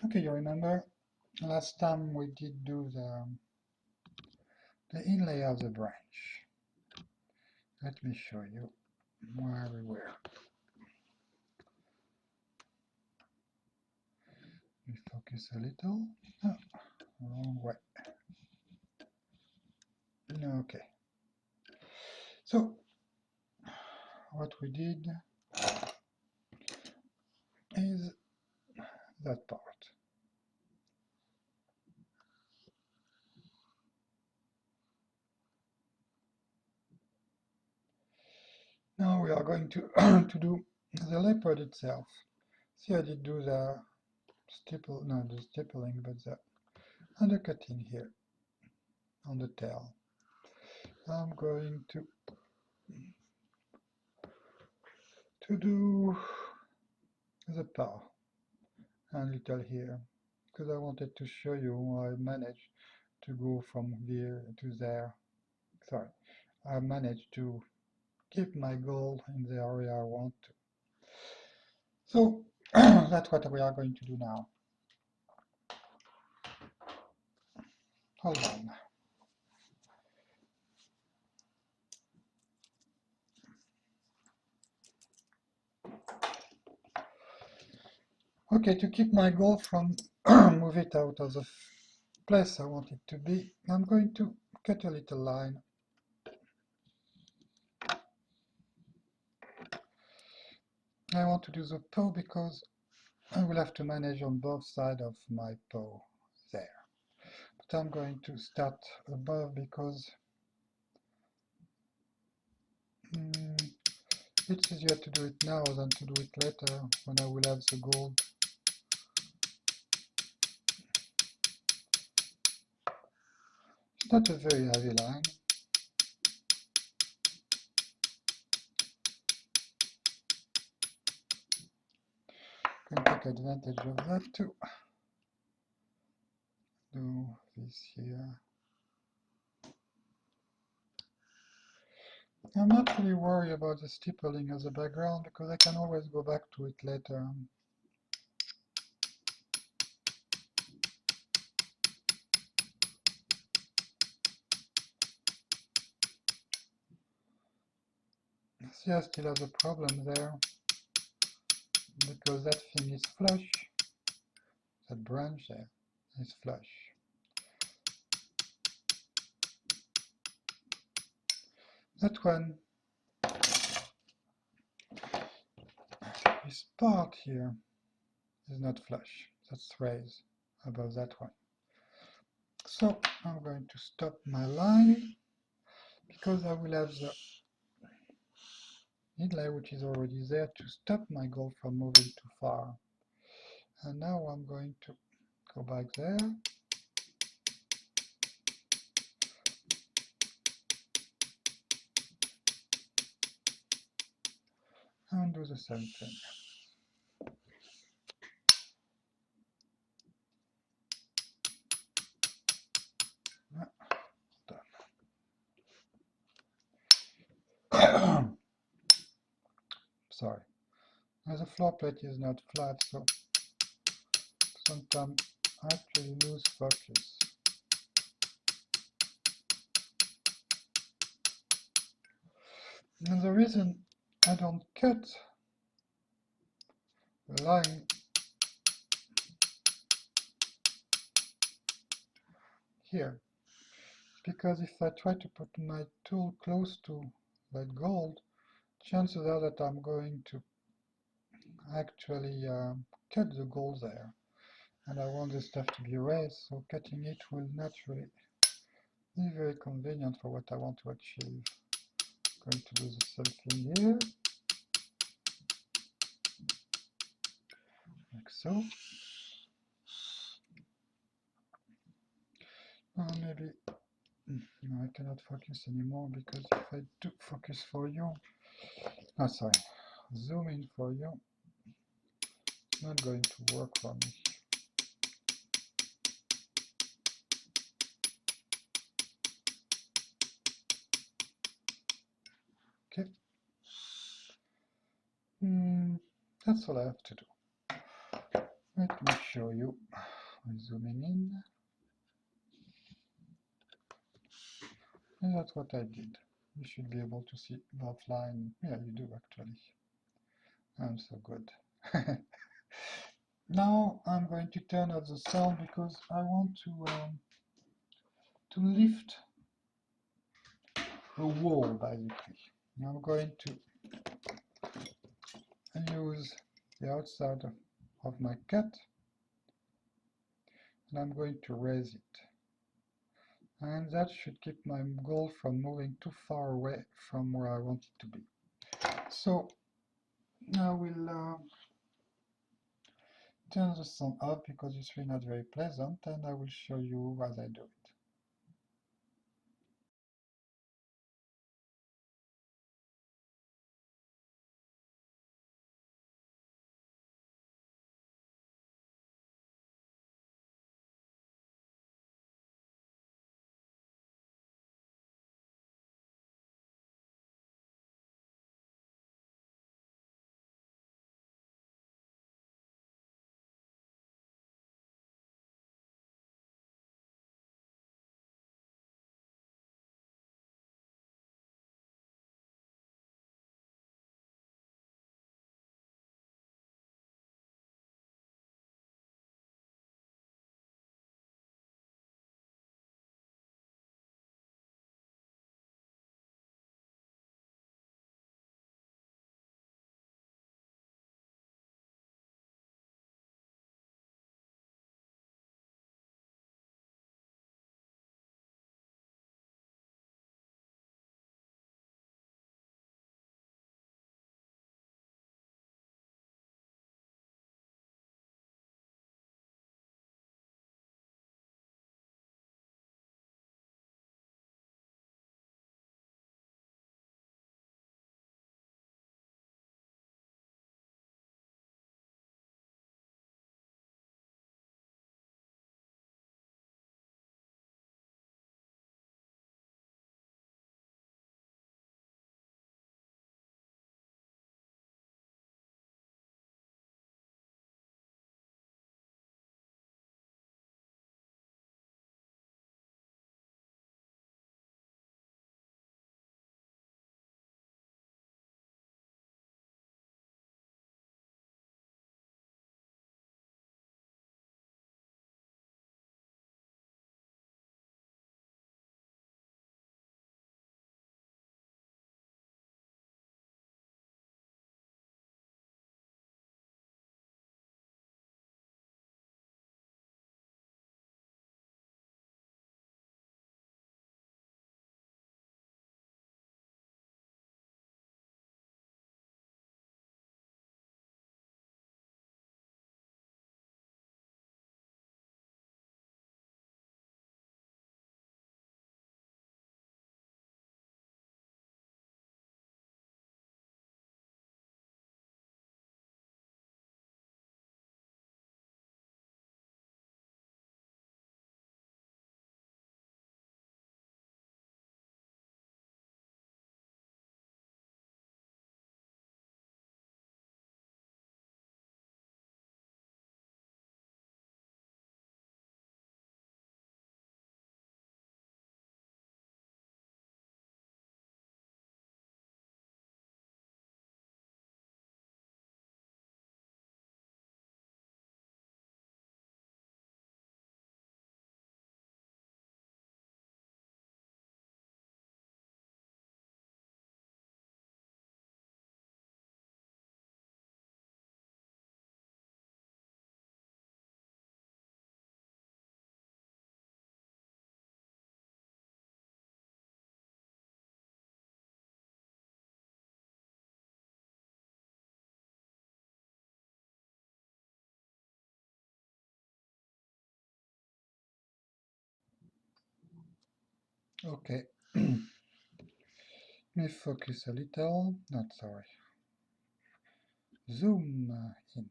Okay, you remember last time we did do the inlay of the branch. Let me show you where we were. We focus a little. Oh, wrong way. Okay. So what we did is that part. Now we are going to to do the leopard itself. See, I did do the stippling, but the undercutting here on the tail. I'm going to do the paw and little here, because I wanted to show you how I managed to go from here to there. Sorry, I managed to keep my goal in the area I want to. So that's what we are going to do now. Hold on. Okay, to keep my goal from move it out of the place I want it to be, I'm going to cut a little line. I want to do the paw because I will have to manage on both sides of my paw there. But I'm going to start above because it's easier to do it now than to do it later when I will have the gold. It's not a very heavy line. I can take advantage of that too. Do this here. I'm not really worried about the stippling as a background because I can always go back to it later. See, I still have a problem there because that thing is flush. That branch there is flush. That one, this part here is not flush. That's raised above that one. So I'm going to stop my line because I will have the inlay which is already there to stop my gold from moving too far. And now I'm going to go back there. And do the same thing. Done. Sorry. Now the floor plate is not flat, so sometimes I actually lose focus. And the reason I don't cut the line here, because if I try to put my tool close to that gold, chances are that I'm going to actually cut the gold there. And I want this stuff to be raised, so cutting it will naturally be very convenient for what I want to achieve. I'm going to do the same thing here, like so. Maybe no, I cannot focus anymore because if I do focus for you, sorry, zoom in for you, it's not going to work for me. Okay. That's all I have to do. Let me show you. I'm zooming in. And that's what I did. You should be able to see that line. Yeah, you do actually. I'm so good. Now I'm going to turn off the sound because I want to lift the wall basically. I'm going to use the outside of my cut and I'm going to raise it. And that should keep my goal from moving too far away from where I want it to be. So I will turn the sound off because it's really not very pleasant, and I will show you as I do it. Okay, let me focus a little. Not sorry. Zoom in.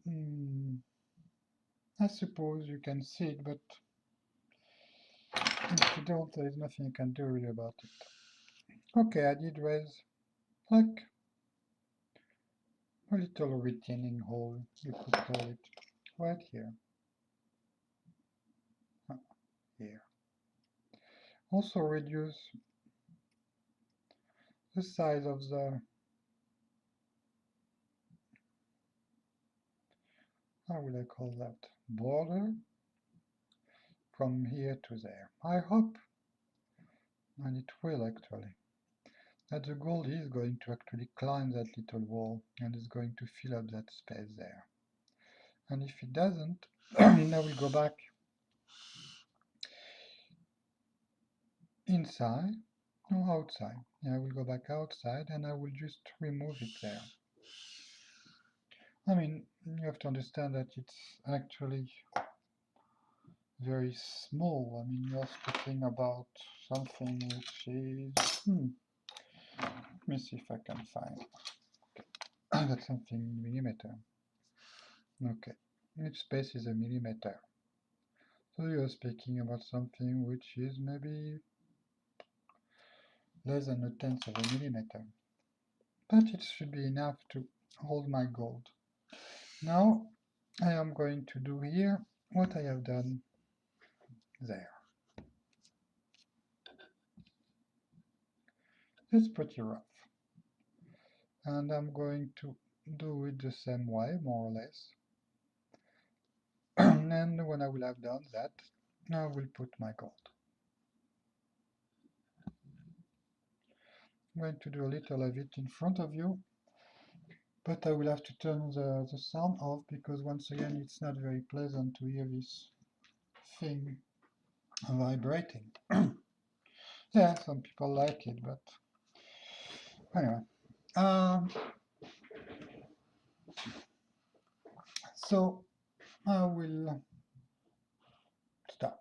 Mm, I suppose you can see it, but if you don't, there is nothing you can do really about it. Okay, I did raise like a little retaining hole, you could call it, right here. Here. Also reduce the size of the, how will I call that, border from here to there. I hope, and it will actually, that the gold is going to actually climb that little wall and is going to fill up that space there. And if it doesn't, now we go back inside, no, outside. Yeah, I will go back outside and I will just remove it there. I mean, you have to understand that it's actually very small. I mean, you're speaking about something which is, let me see if I can find that's something in millimeter. Okay, each space is a millimeter. So you're speaking about something which is maybe less than a tenth of a millimeter. But it should be enough to hold my gold. Now I am going to do here what I have done there. It's pretty rough. And I'm going to do it the same way, more or less. And when I will have done that, I will put my gold. I'm going to do a little of it in front of you, but I will have to turn the sound off because once again it's not very pleasant to hear this thing vibrating. Yeah, some people like it, but anyway. So I will start.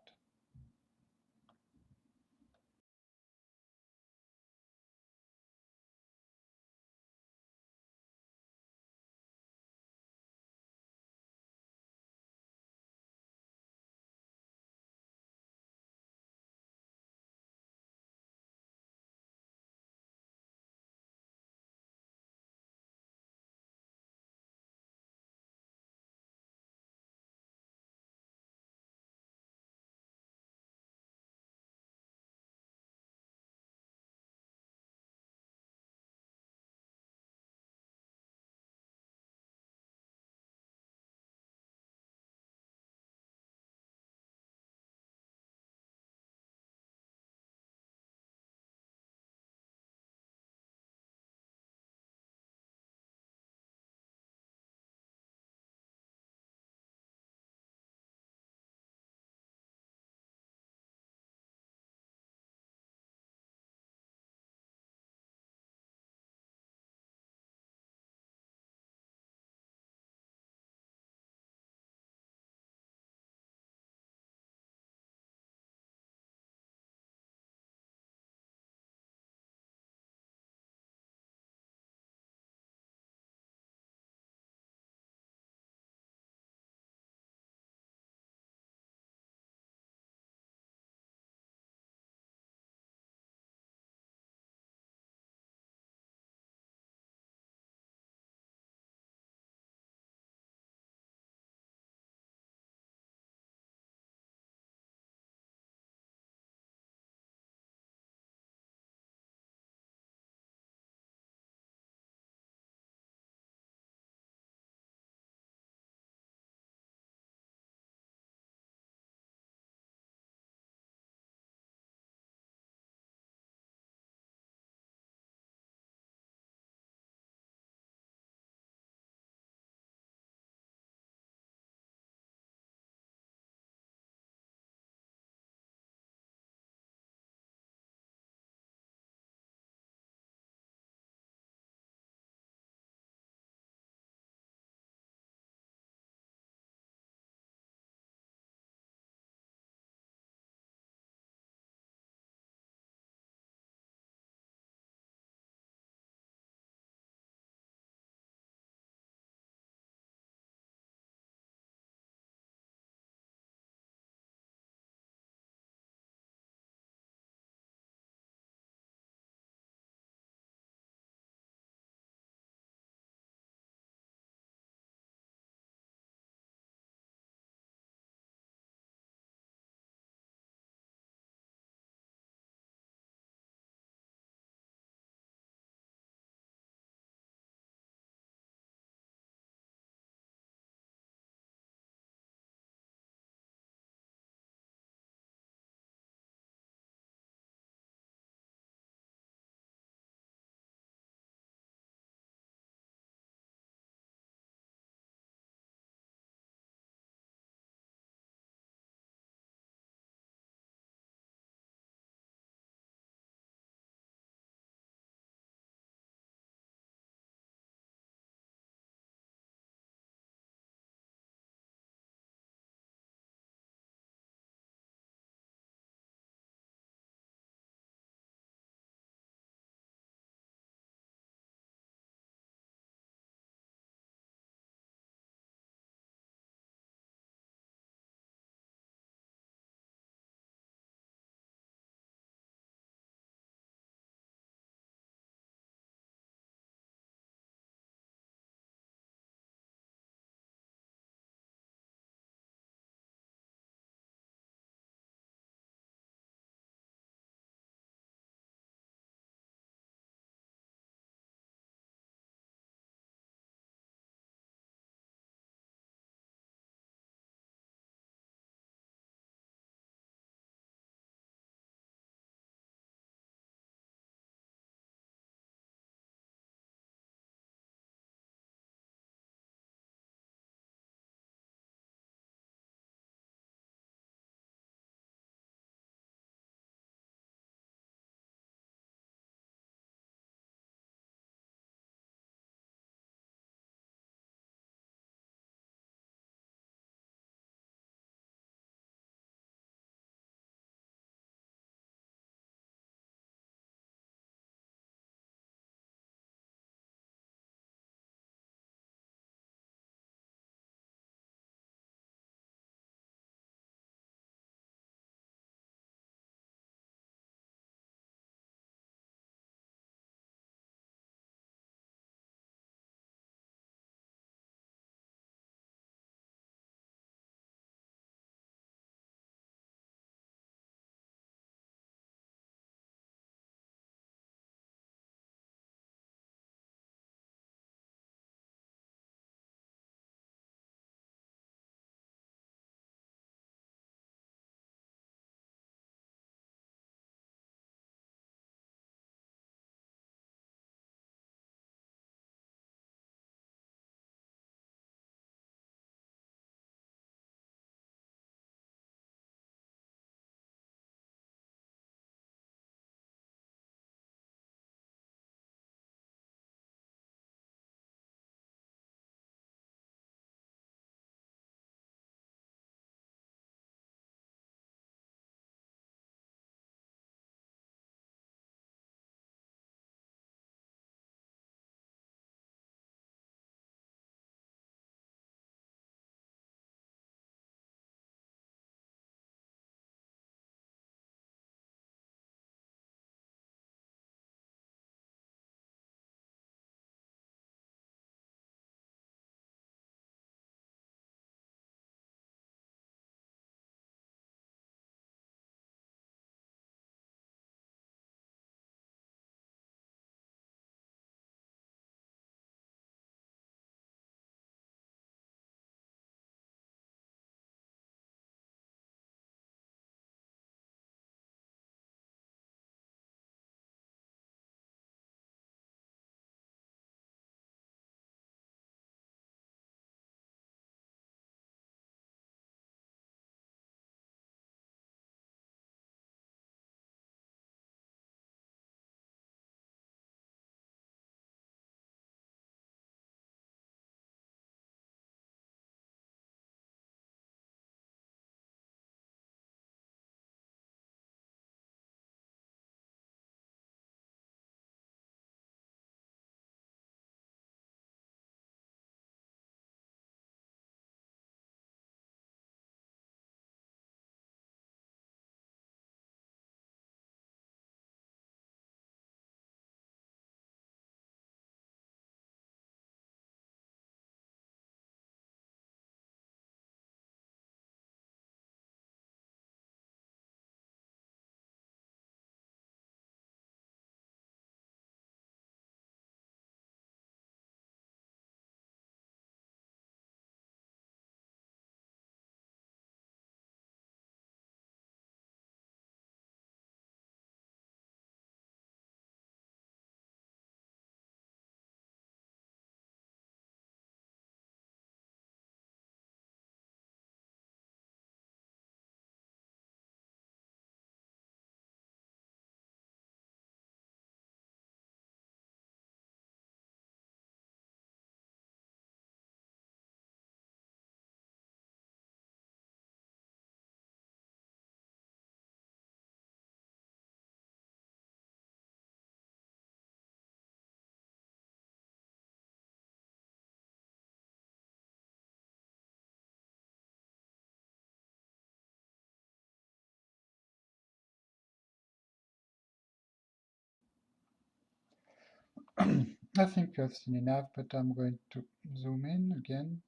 I think you have seen enough, but I'm going to zoom in again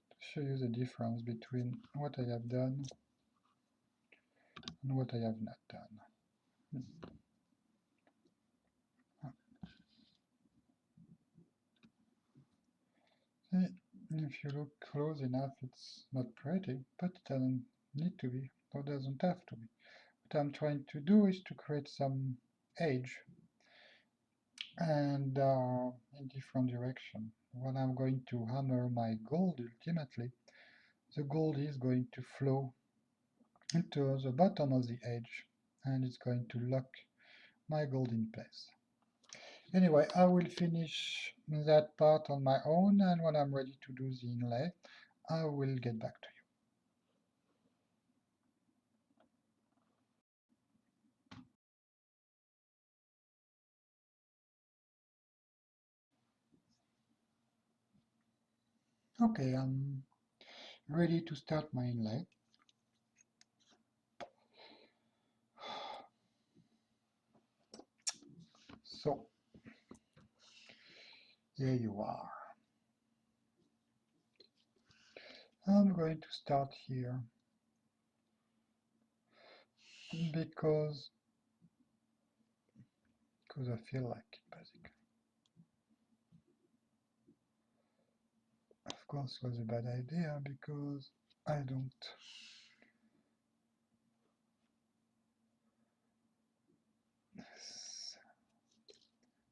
to show you the difference between what I have done and what I have not done. See, if you look close enough, it's not pretty, but it doesn't need to be, or doesn't have to be. What I'm trying to do is to create some edge and in different direction. When I'm going to hammer my gold, ultimately, the gold is going to flow into the bottom of the edge, and it's going to lock my gold in place. Anyway, I will finish that part on my own, and when I'm ready to do the inlay, I will get back to you. Okay, I'm ready to start my inlay. So, here you are. I'm going to start here because I feel like it, basically. Of course, it was a bad idea because I don't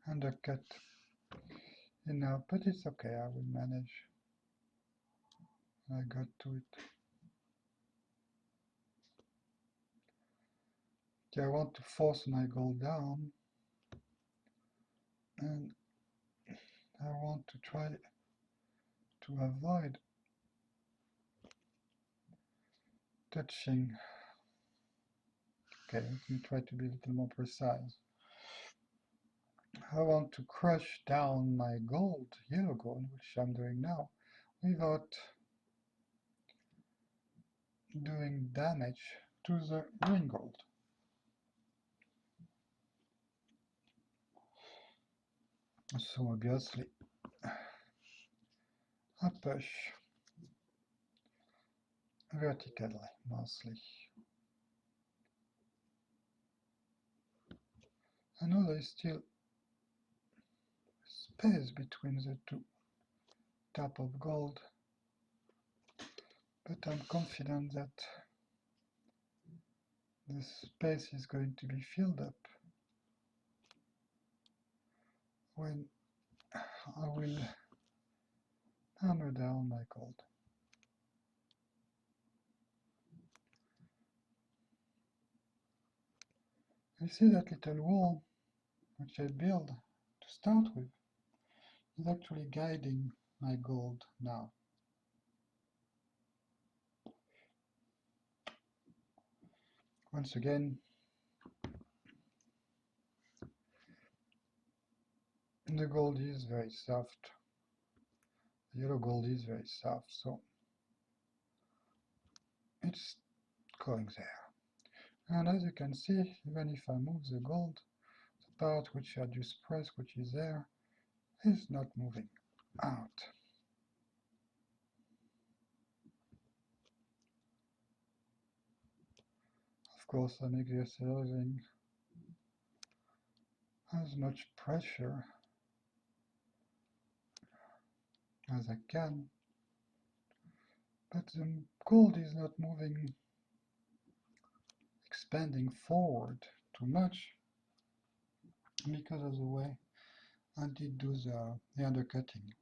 undercut enough, but it's okay, I will manage. I got to it. Okay, I want to force my gold down, and I want to try to avoid touching. Okay, let me try to be a little more precise. I want to crush down my gold, yellow gold, which I'm doing now, without doing damage to the green gold. So obviously, I push vertically mostly. I know there is still space between the two types of gold, but I'm confident that this space is going to be filled up when I will hammer down my gold. You see that little wall which I built to start with is actually guiding my gold now. Once again, the gold is very soft. The yellow gold is very soft, so it's going there. And as you can see, even if I move the gold, the part which I just pressed, which is there, is not moving out. Of course, I'm exercising as much pressure as I can, but the gold is not moving, expanding forward too much because of the way I did do the undercutting.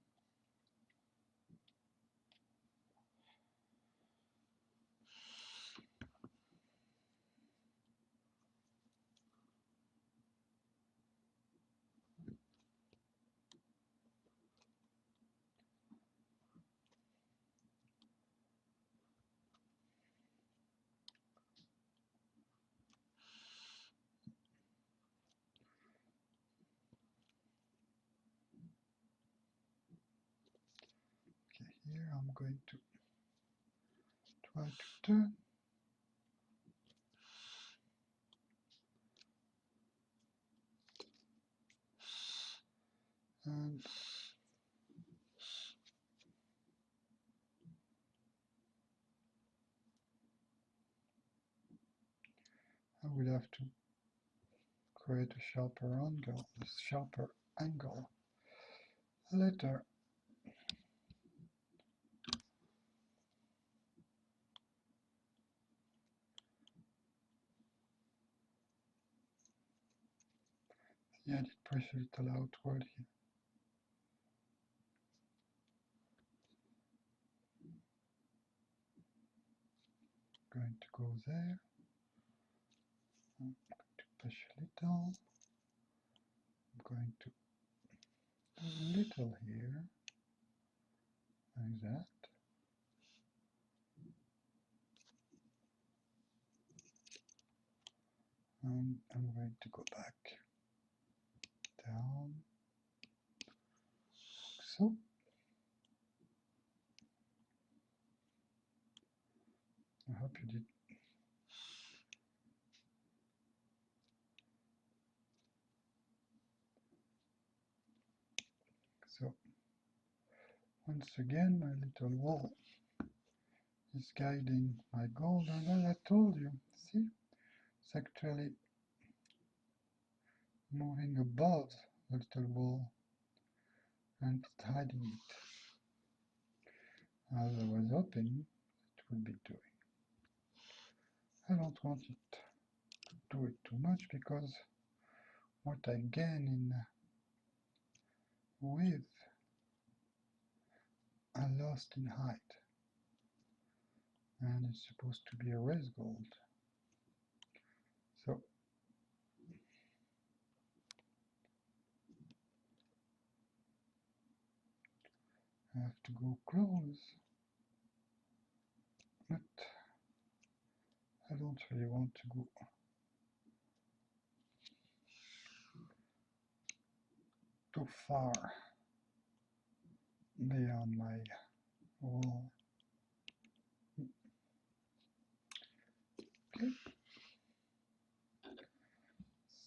Okay, here I'm going to try to turn. and I will have to create a sharper angle later. The edit pressure little outward here. Going to go there. I'm going to push a little. I'm going to do a little here, like that. And I'm going to go back down, so. I hope you did. So once again, my little wall is guiding my gold, and as I told you, see, it's actually moving above the little wall and it's hiding it, as I was hoping it would be doing. I don't want it to do it too much, because what I gain in width I lost in height, and it's supposed to be a raised gold. So I have to go close, but I don't really want to go too far beyond my wall. Okay.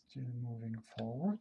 Still moving forward.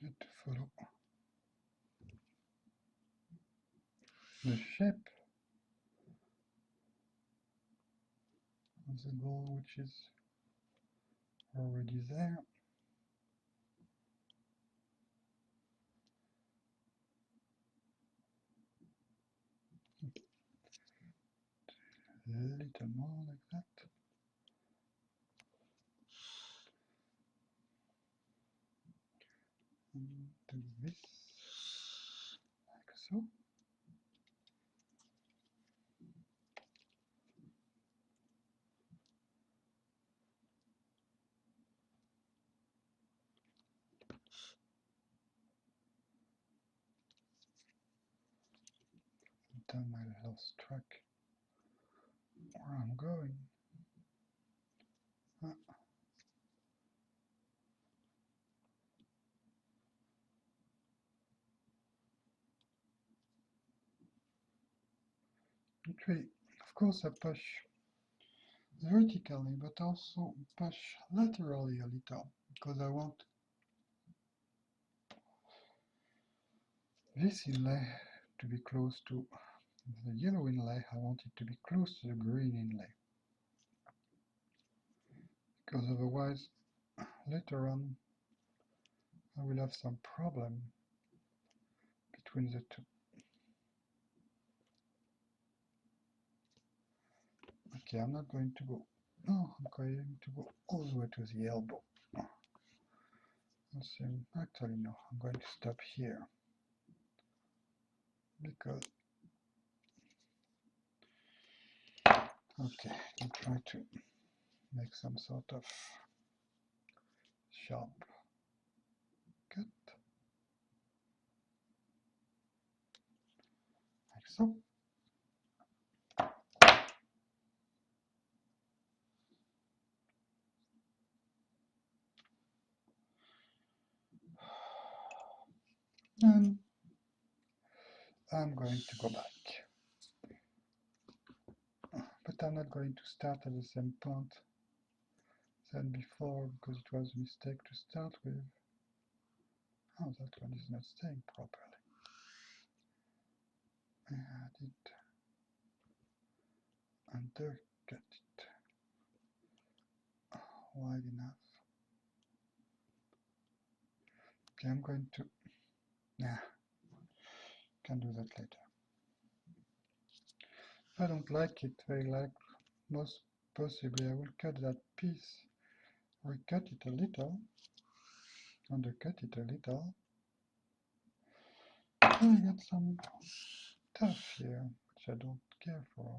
Try to follow the shape of the goal, which is already there. A little more like that. And do this like so. Sometimes I lost track where I'm going. Okay, of course I push vertically, but also push laterally a little, because I want this inlay to be close to the yellow inlay. I want it to be close to the green inlay, because otherwise later on I will have some problem between the two. Okay, I'm not going to go. No, I'm going to go all the way to the elbow. Actually, no, I'm going to stop here, because okay, I'll try to make some sort of sharp And I'm going to go back. But I'm not going to start at the same point than before because it was a mistake to start with. Oh, that one is not staying properly. I did undercut it wide enough. Okay, I'm going to, can do that later. If I don't like it very like, most possibly I will cut that piece, recut it a little, undercut it a little. And I got some stuff here, which I don't care for.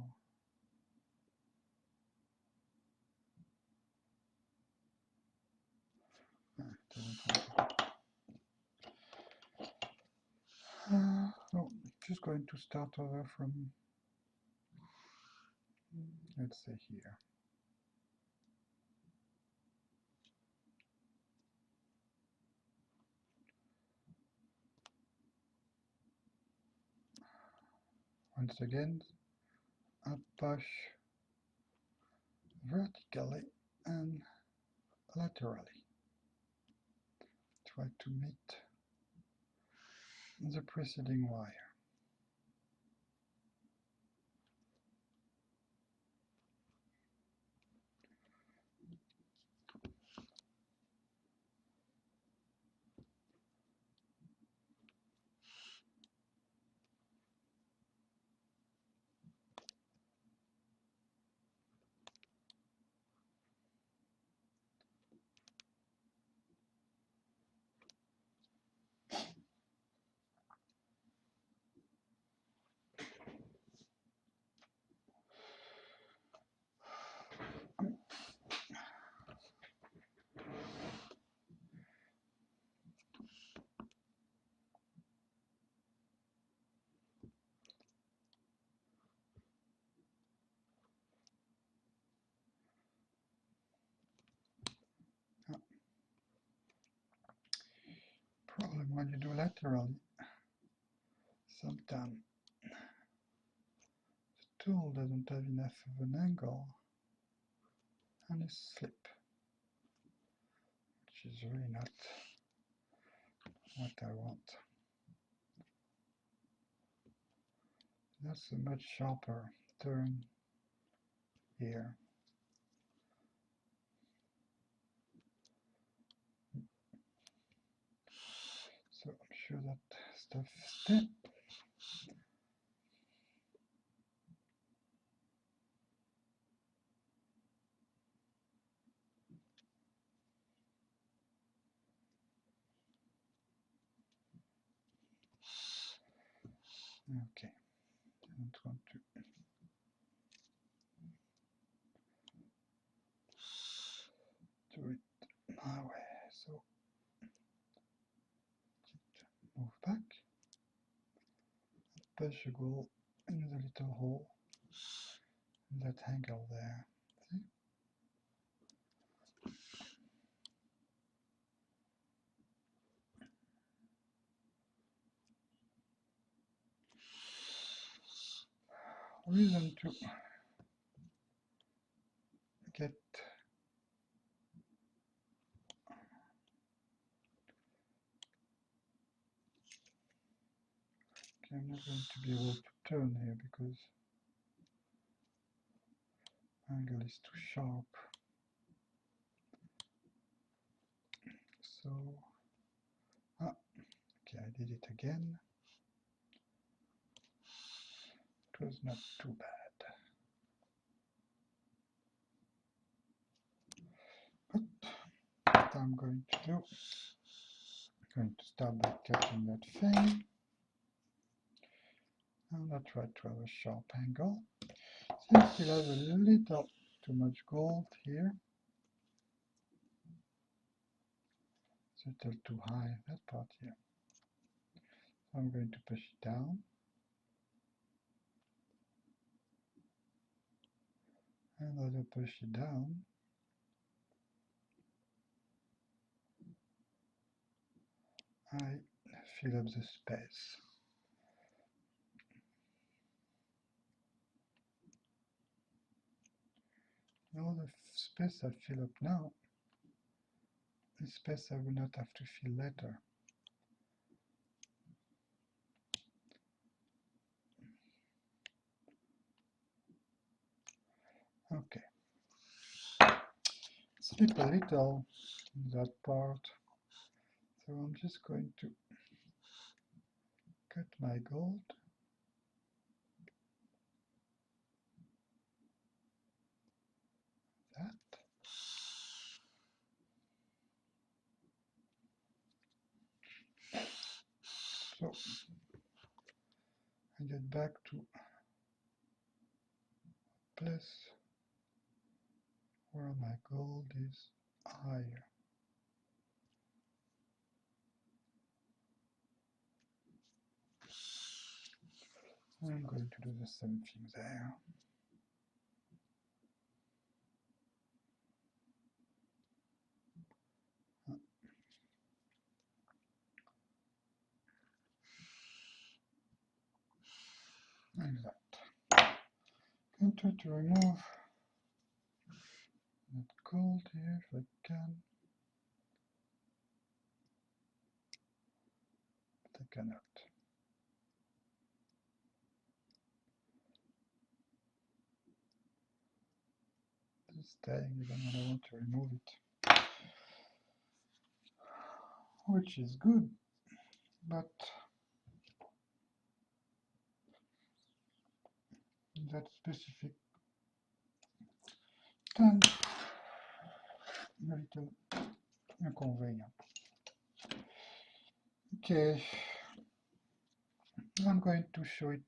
No, just going to start over from, let's say here. Once again, I push vertically and laterally. Try to meet the preceding wire. Problem when you do laterally, sometimes the tool doesn't have enough of an angle and it slips, which is really not what I want. That's a much sharper turn here. So I'm sure that stuff stays. Okay, I don't want to do it my way, so move back, push the glue in the little hole in that angle there. See? Reason to get I'm not going to be able to turn here because angle is too sharp. So, okay, I did it again. It was not too bad. But what I'm going to do, I'm going to start by cutting that thing. And I try to have a sharp angle. Since we have a little too much gold here, it's a little too high, that part here. So I'm going to push it down. And as I push it down, I fill up the space. All the space I fill up now is space I will not have to fill later. Okay. Slip a little in that part. So I'm just going to cut my gold. That. So I get back to place where my gold is higher. I'm going to do the same thing there. Like that. I'm trying to remove that gold here if I can. But I cannot. It's staying even when I want to remove it. Which is good, but in that specific time, a little inconvenient. Okay, I'm going to show it,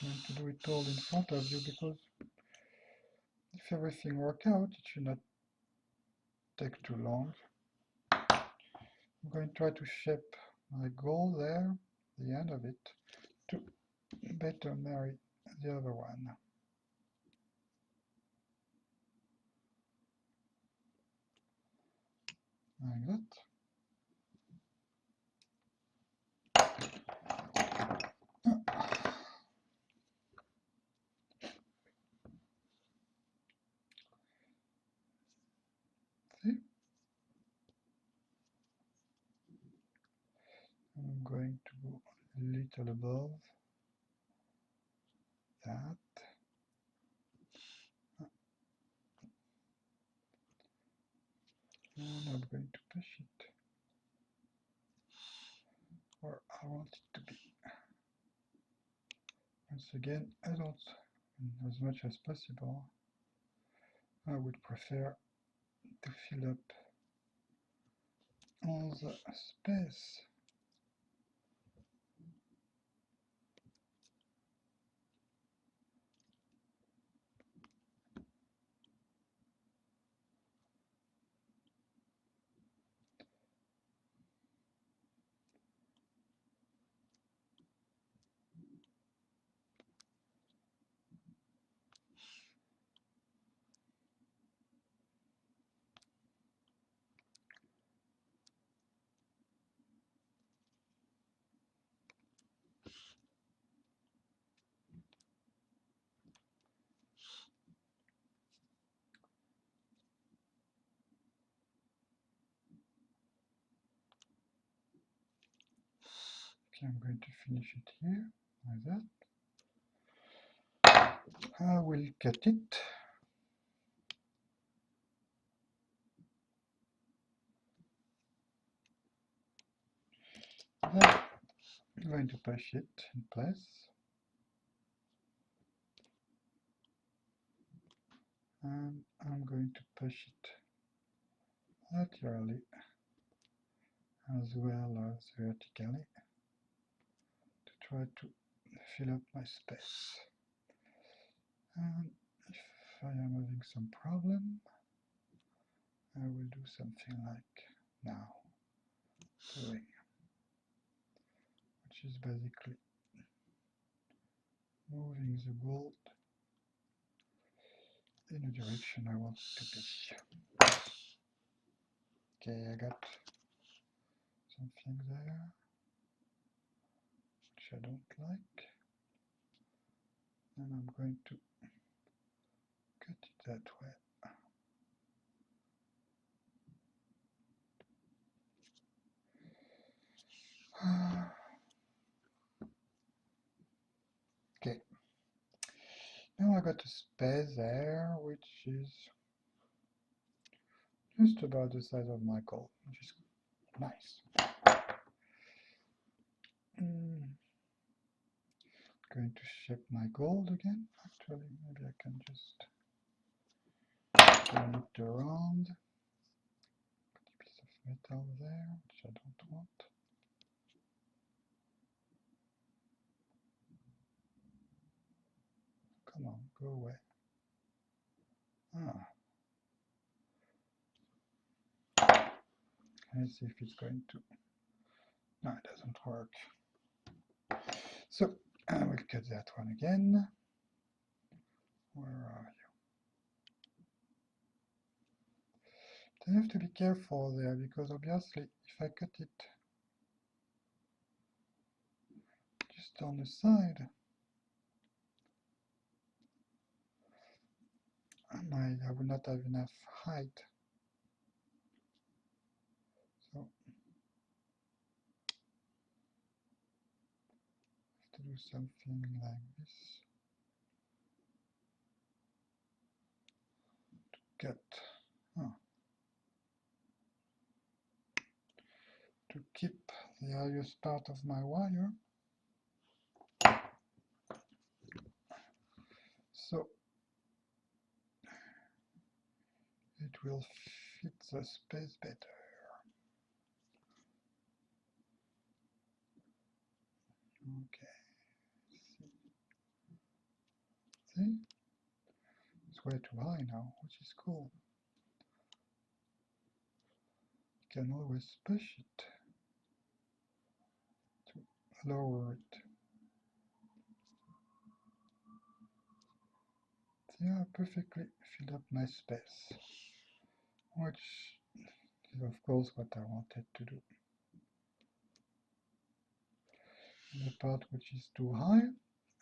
I'm going to do it all in front of you because if everything works out, it should not take too long. I'm going to try to shape my goal there, the end of it, to better marry the other one. Like that. See? I'm going to go a little above that. And I'm going to push it where I want it to be. Once again, I don't, as much as possible, I would prefer to fill up all the space. Okay, I'm going to finish it here, like that. I will cut it. Then I'm going to push it in place. And I'm going to push it laterally as well as vertically to try to fill up my space. And if I am having some problem, I will do something like now, doing, which is basically moving the gold in the direction I want it to be. Okay, I got something there. which I don't like, and I'm going to cut it that way. Okay, now I got a space there, which is just about the size of my goal, which is nice. Going to shape my gold again. Actually, maybe I can just turn it around. Put a piece of metal there, which I don't want. Come on, go away. Let's see if it's going to. No, it doesn't work. So I will cut that one again. Where are you? I have to be careful there, because obviously if I cut it just on the side, I will not have enough height. So I have to do something like this. Cut. To keep the highest part of my wire. So it will fit the space better. Okay. See? It's way too high now, which is cool. You can always push it to lower it. See, I perfectly filled up my space, which is of course what I wanted to do. The part which is too high,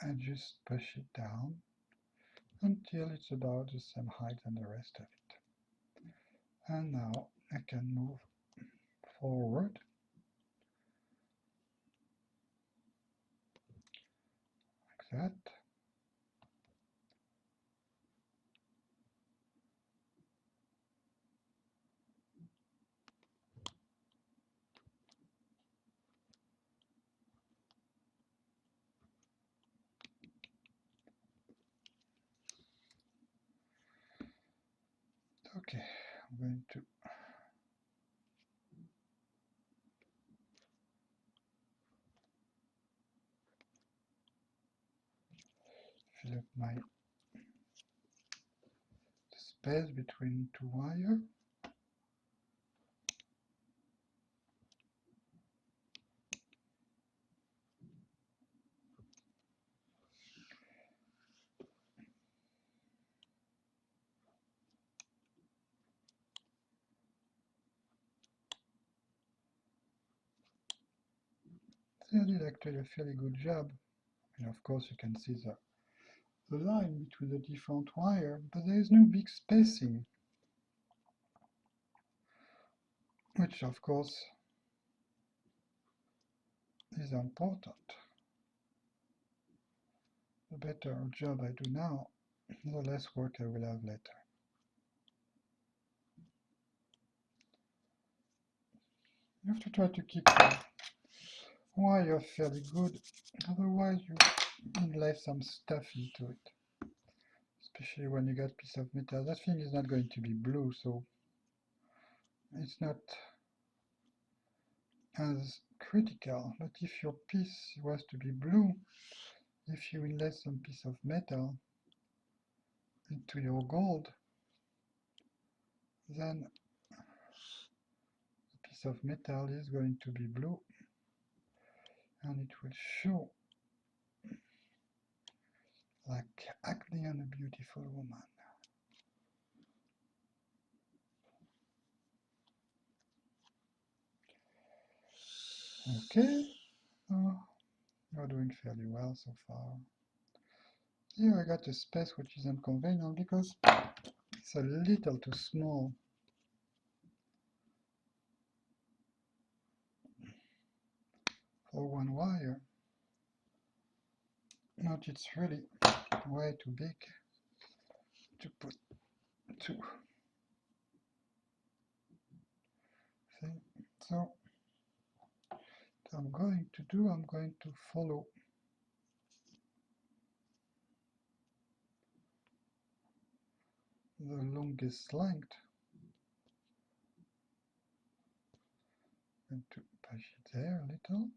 I just push it down until it's about the same height as the rest of it. And now I can move forward like that. Okay, I'm going to fill up my space between two wires. I did actually a fairly good job. And of course you can see the line between the different wires, but there is no big spacing, which of course is important. The better job I do now, the less work I will have later. You have to try to keep the wire fairly good, otherwise you inlay some stuff into it. Especially when you got a piece of metal. That thing is not going to be blue, so it's not as critical. But if your piece was to be blue, if you inlay some piece of metal into your gold, then the piece of metal is going to be blue, and it will show like acne on a beautiful woman. Okay, We're doing fairly well so far. Here I got a space which is inconvenient because it's a little too small. For one wire. Not it's really way too big to put two. See? So what I'm going to do, I'm going to follow the longest length and to push it there a little.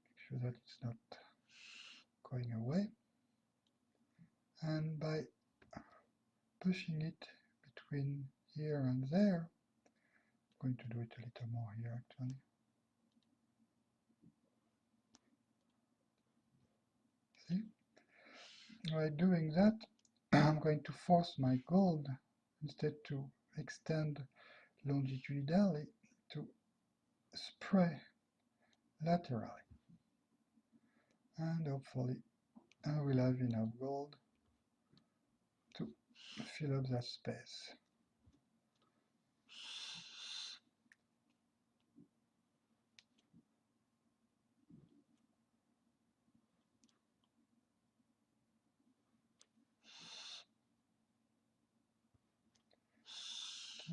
Make sure that it's not going away. And by pushing it between here and there, I'm going to do it a little more here actually. See? By doing that, I'm going to force my gold instead to extend longitudinally to spray laterally. And hopefully I will have enough gold to fill up that space.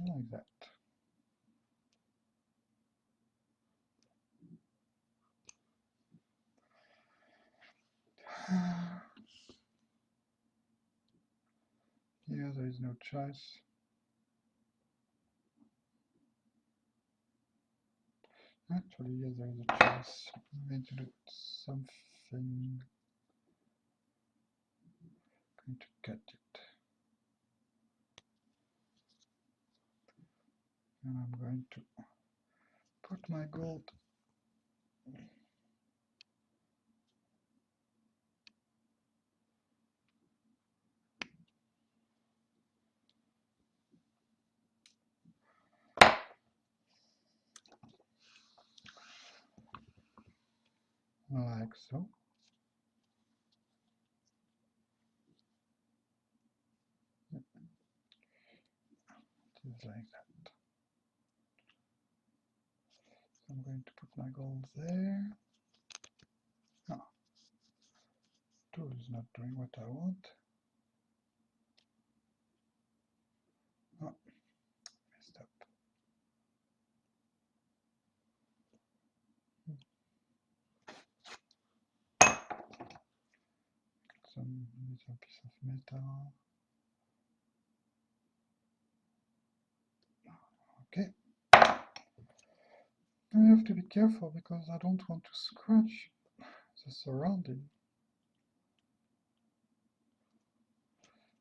Like that. Here there is no choice. Actually, yes, there is a choice. I'm going to do something. I'm going to cut it. And I'm going to put my gold like so. Just like that. So I'm going to put my gold there. Ah, tool is not doing what I want. Oh, messed up. Some little piece of metal. Okay. I have to be careful because I don't want to scratch the surrounding.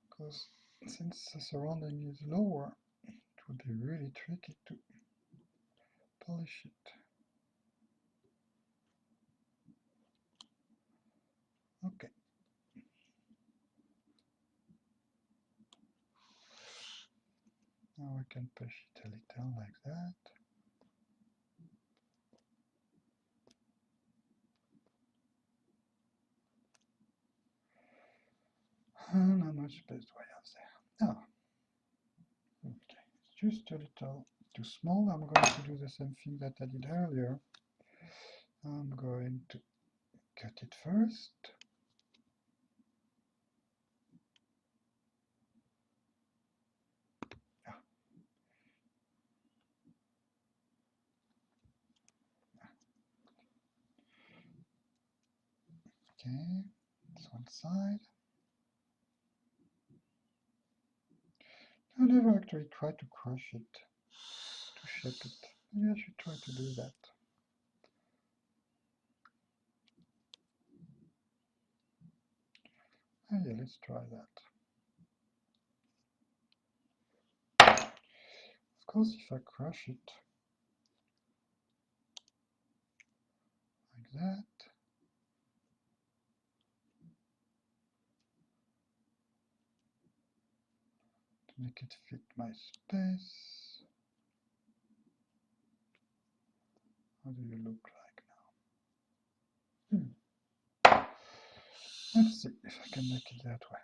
Because since the surrounding is lower, it would be really tricky to polish it. Okay. Now I can push it a little like that. And how much space do I have there? Ah, okay, it's just a little too small. I'm going to do the same thing that I did earlier. I'm going to cut it first. Okay, that's one side. I never actually tried to crush it, to shape it. Maybe I should try to do that. Oh yeah, let's try that. Of course, if I crush it like that, to make it fit my space. How do you look like now? Let's see if I can make it that way.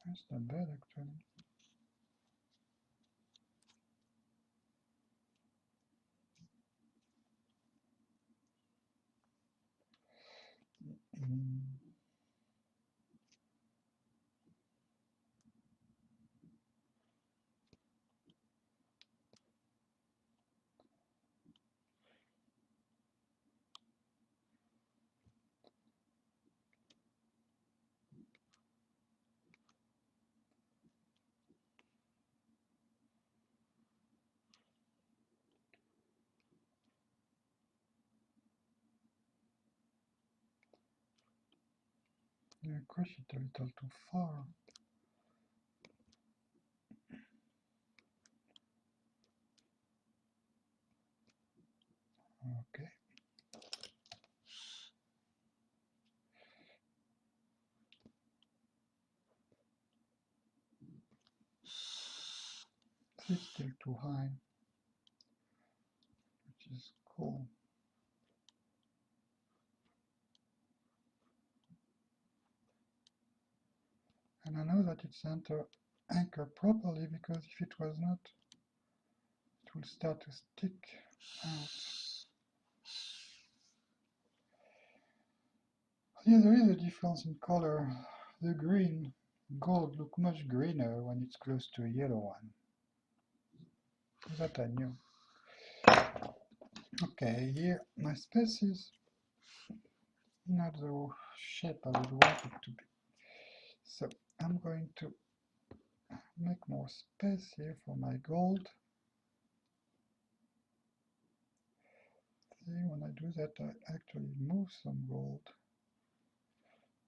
That's not bad actually. I push it a little too far. Okay. It's still too high, which is cool. And I know that it's anchored properly, because if it was not, it will start to stick out. Yeah, there is a difference in color. The green gold look much greener when it's close to a yellow one. That I knew. Okay, here my space is not the shape I would want it to be. So I'm going to make more space here for my gold. See, when I do that, I actually move some gold,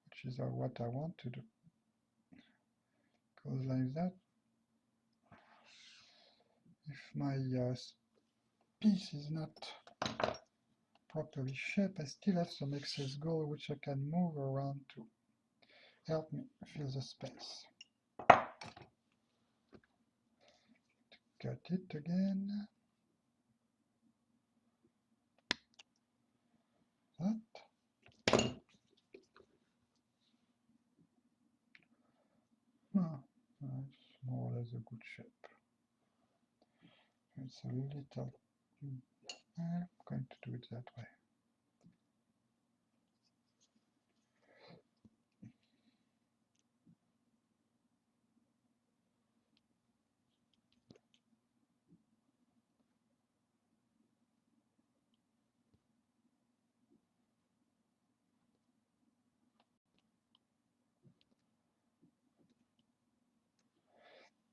which is what I want to do. Goes like that. If my piece is not properly shaped, I still have some excess gold which I can move around to help me fill the space. Cut it again. That. No, that's more or less a good shape. It's a little. I'm going to do it that way.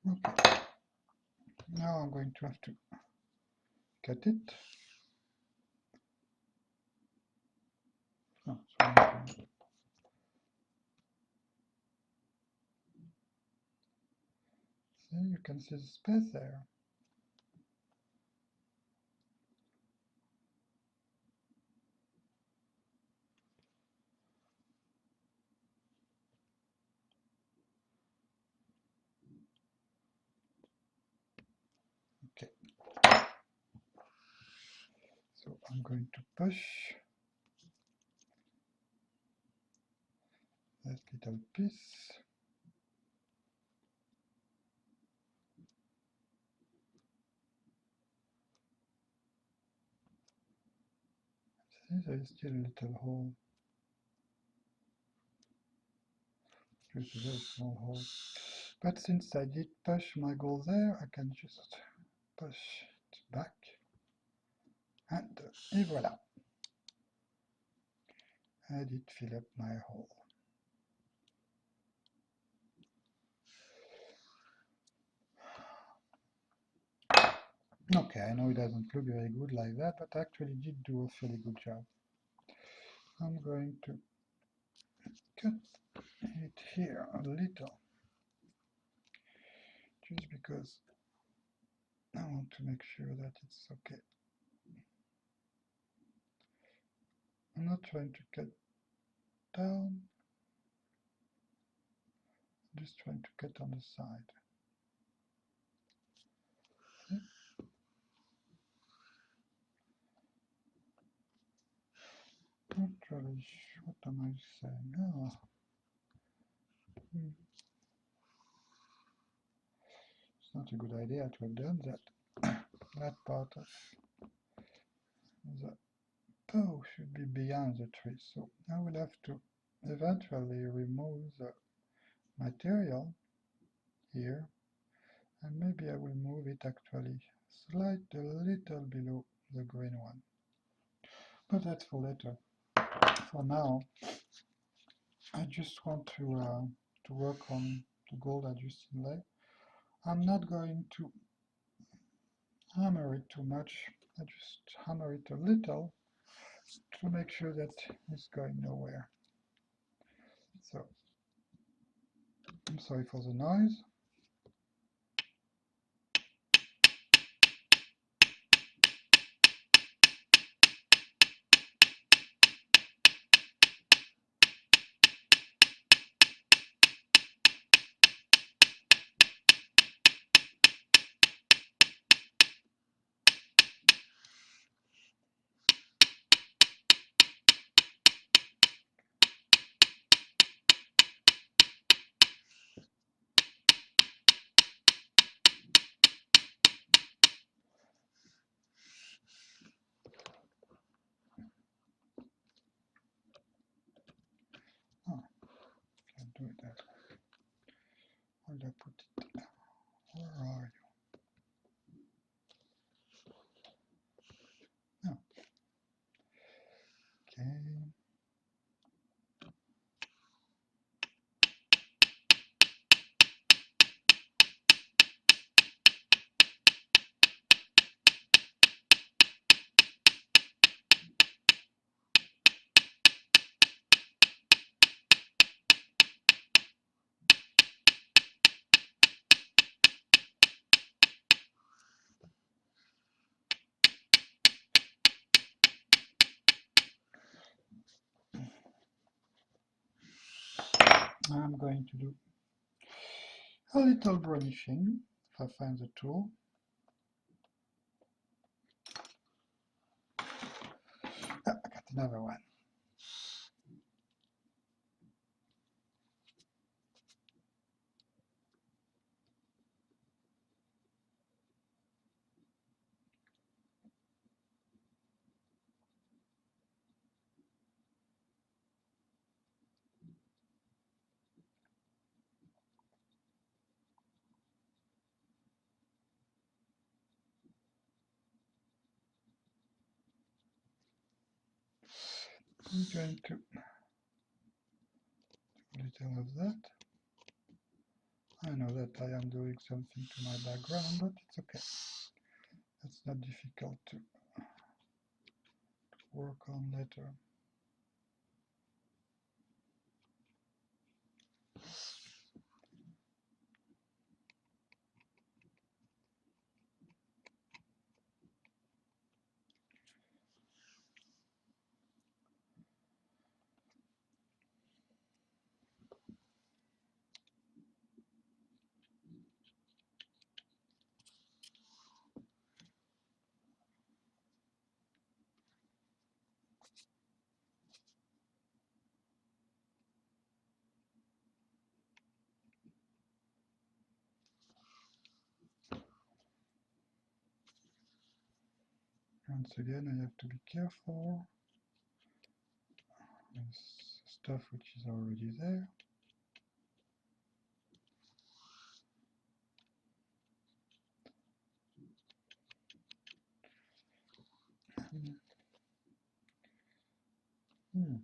Okay. Now I'm going to have to cut it. Oh, see, you can see the space there. Okay. So I'm going to push that little piece. See, there is still a little hole. Just a very small hole. But since I did push my goal there, I can just push it back. And voila. I did fill up my hole. Okay, I know it doesn't look very good like that, but I actually did do a fairly good job. I'm going to cut it here a little, just because I want to make sure that it's okay. I'm not trying to cut down, I'm just trying to cut on the side. See? Not really sure what am I saying. Oh. It's not a good idea to have done that. That part of the bow should be beyond the tree, so I will have to eventually remove the material here, and maybe I will move it actually slightly a little below the green one. But that's for later. For now, I just want to work on the gold adjust inlay. I'm not going to hammer it too much. I just hammer it a little to make sure that it's going nowhere. So, I'm sorry for the noise. Oh, can't do it that way. Where did I put it? Where are you? No. Okay. I'm going to do a little burnishing if I find the tool. I got another one. I'm going to do a little of that. I know that I am doing something to my background, but it's okay. It's not difficult to work on later. Once again, I have to be careful with stuff which is already there. Hmm.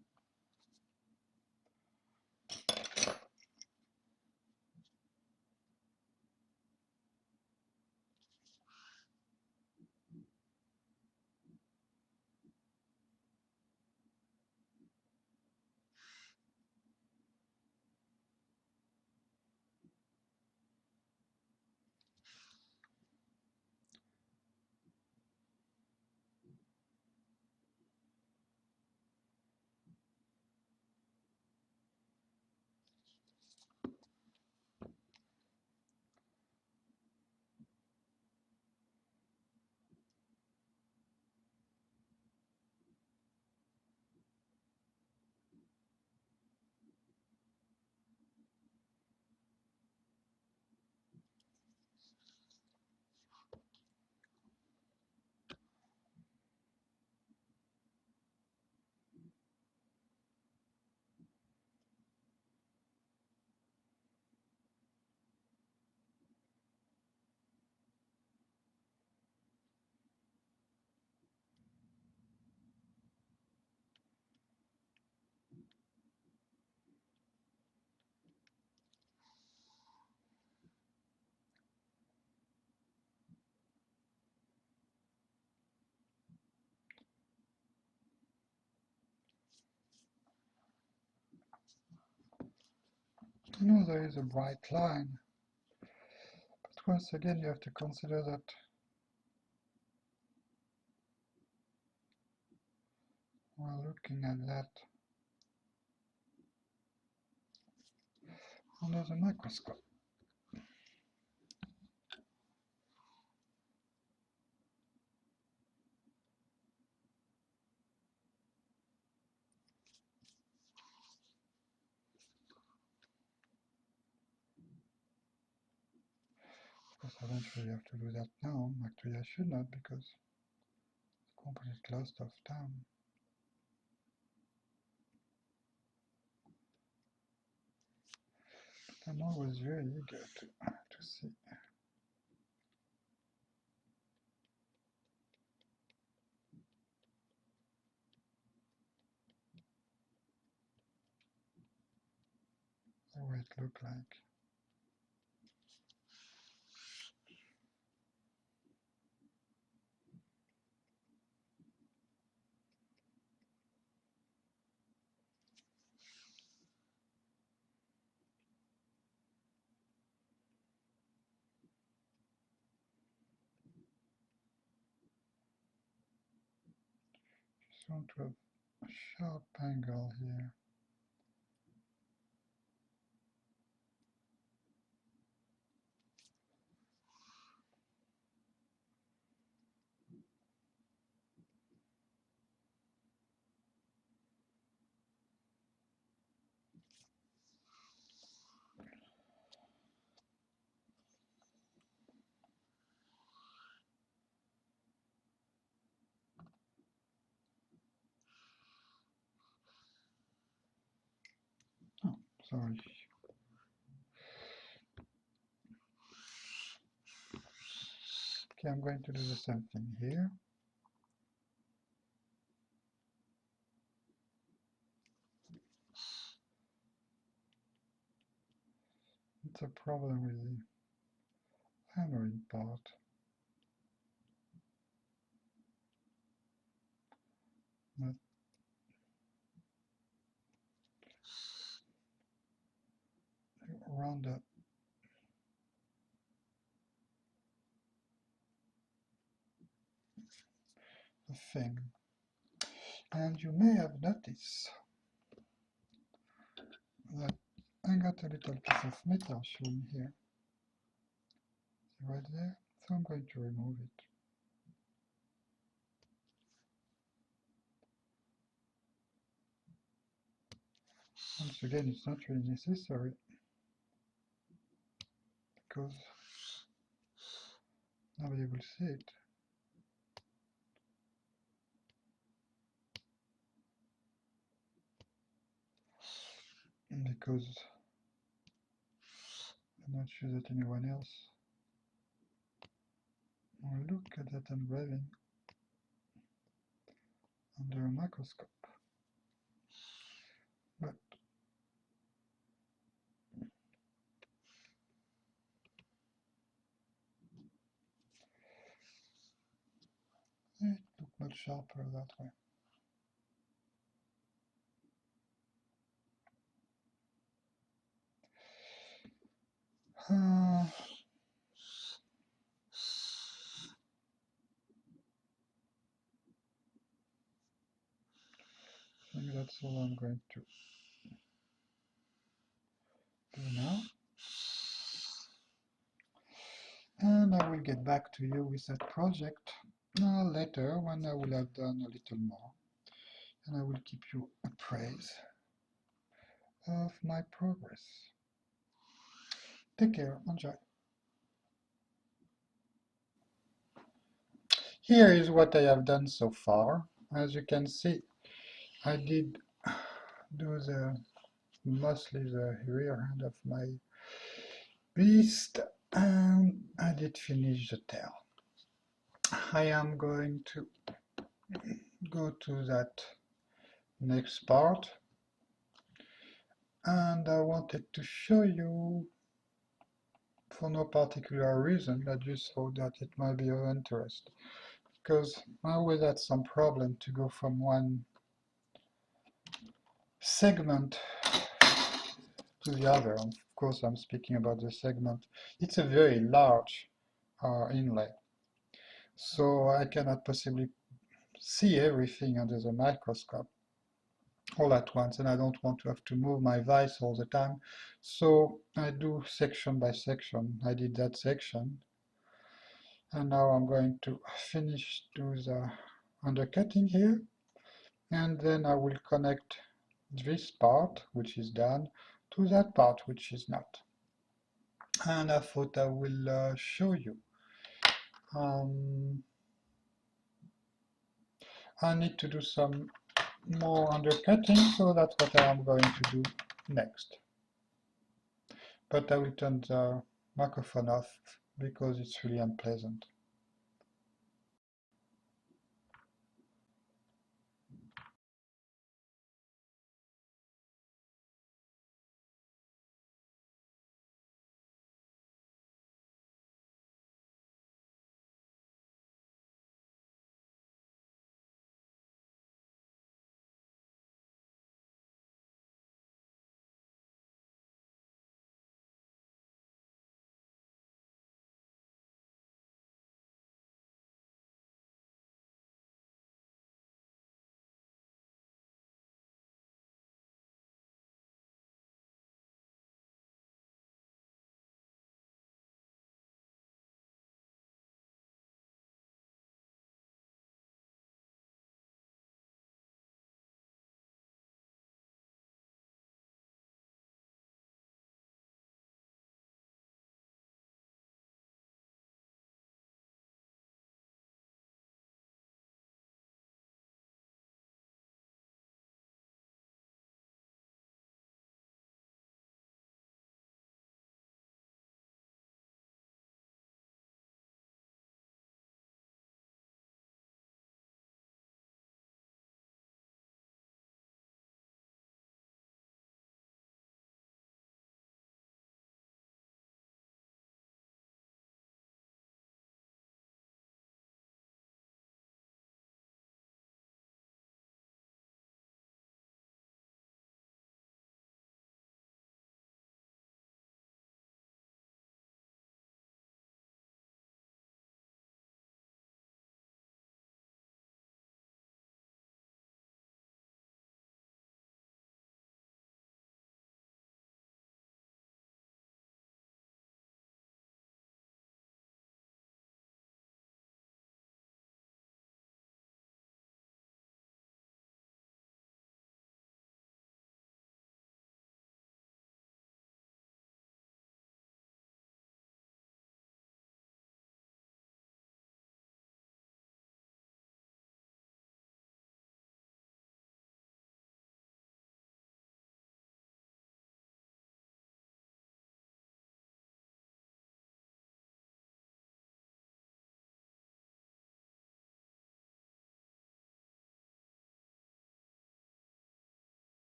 No, there is a bright line, but once again you have to consider that while looking at that under the microscope. Of course, I don't really have to do that now. Actually, I should not, because it's a complete lost of time. I'm always very eager to see. What it look like. Just want to have a sharp angle here. Oh, sorry. Okay, I'm going to do the same thing here. It's a problem with the hammering part. But around the thing. And you may have noticed that I got a little piece of metal shown here. See right there? So I'm going to remove it. Once again, it's not really necessary because nobody will see it. Because I'm not sure that anyone else will look at that engraving under a microscope. But it looked much sharper that way. I think that's all I'm going to do now. And I will get back to you with that project later when I will have done a little more. And I will keep you appraised of my progress. Take care, enjoy. Here is what I have done so far. As you can see, I did do mostly the rear end of my beast, and I did finish the tail. I am going to go to that next part, and I wanted to show you, for no particular reason, I just thought that it might be of interest, because I always had some problem to go from one segment to the other. Of course I'm speaking about the segment. It's a very large inlay, so I cannot possibly see everything under the microscope all at once, and I don't want to have to move my vise all the time. So I do section by section. I did that section, and now I'm going to finish do the undercutting here, and then I will connect this part, which is done, to that part, which is not. And I thought I will show you. I need to do some more undercutting, so that's what I am going to do next. But I will turn the microphone off because it's really unpleasant.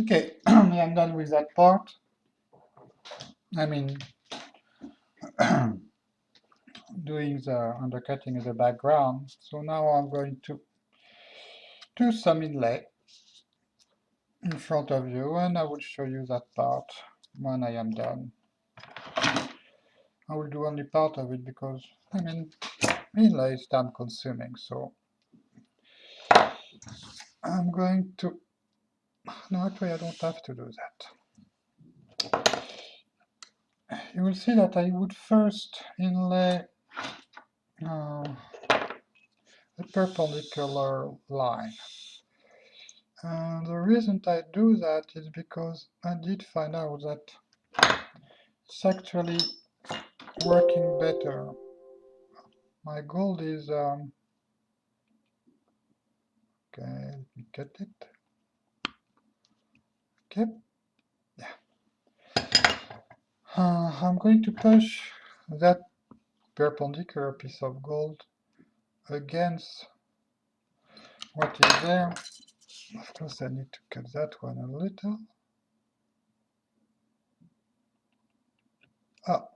Okay, I'm done with that part. I mean, doing the undercutting in the background. So now I'm going to do some inlay in front of you, and I will show you that part when I am done. I will do only part of it because, I mean, inlay is time consuming, so I'm going to, no, actually I don't have to do that. You will see that I would first inlay a perpendicular line. And the reason I do that is because I did find out that it's actually working better. My gold is, okay, let me cut it. Okay, yeah. I'm going to push that perpendicular piece of gold against what is there. Of course, I need to cut that one a little. Oh,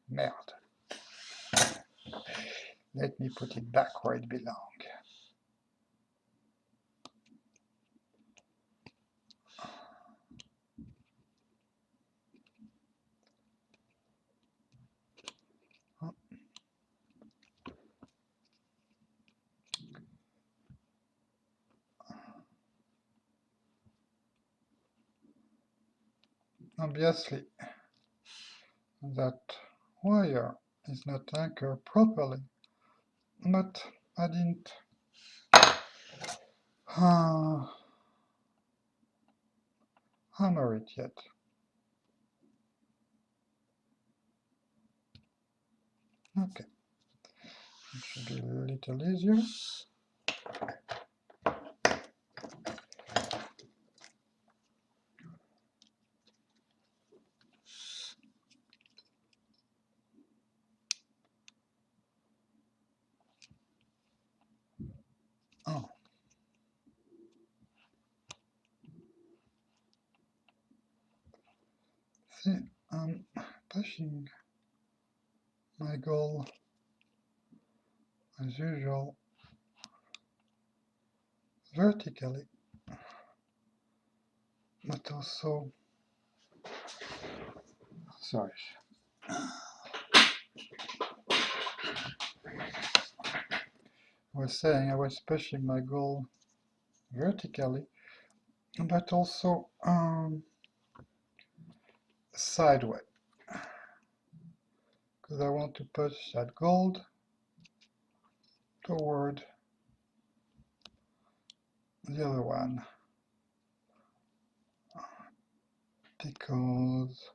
merde. Let me put it back where it belongs. Obviously, that wire is not anchored properly, but I didn't hammer it yet. Okay, it should be a little easier. Oh. See, I'm pushing my goal as usual vertically, but also, sorry, I was saying I was pushing my goal vertically, but also sideways, because I want to push that gold toward the other one, because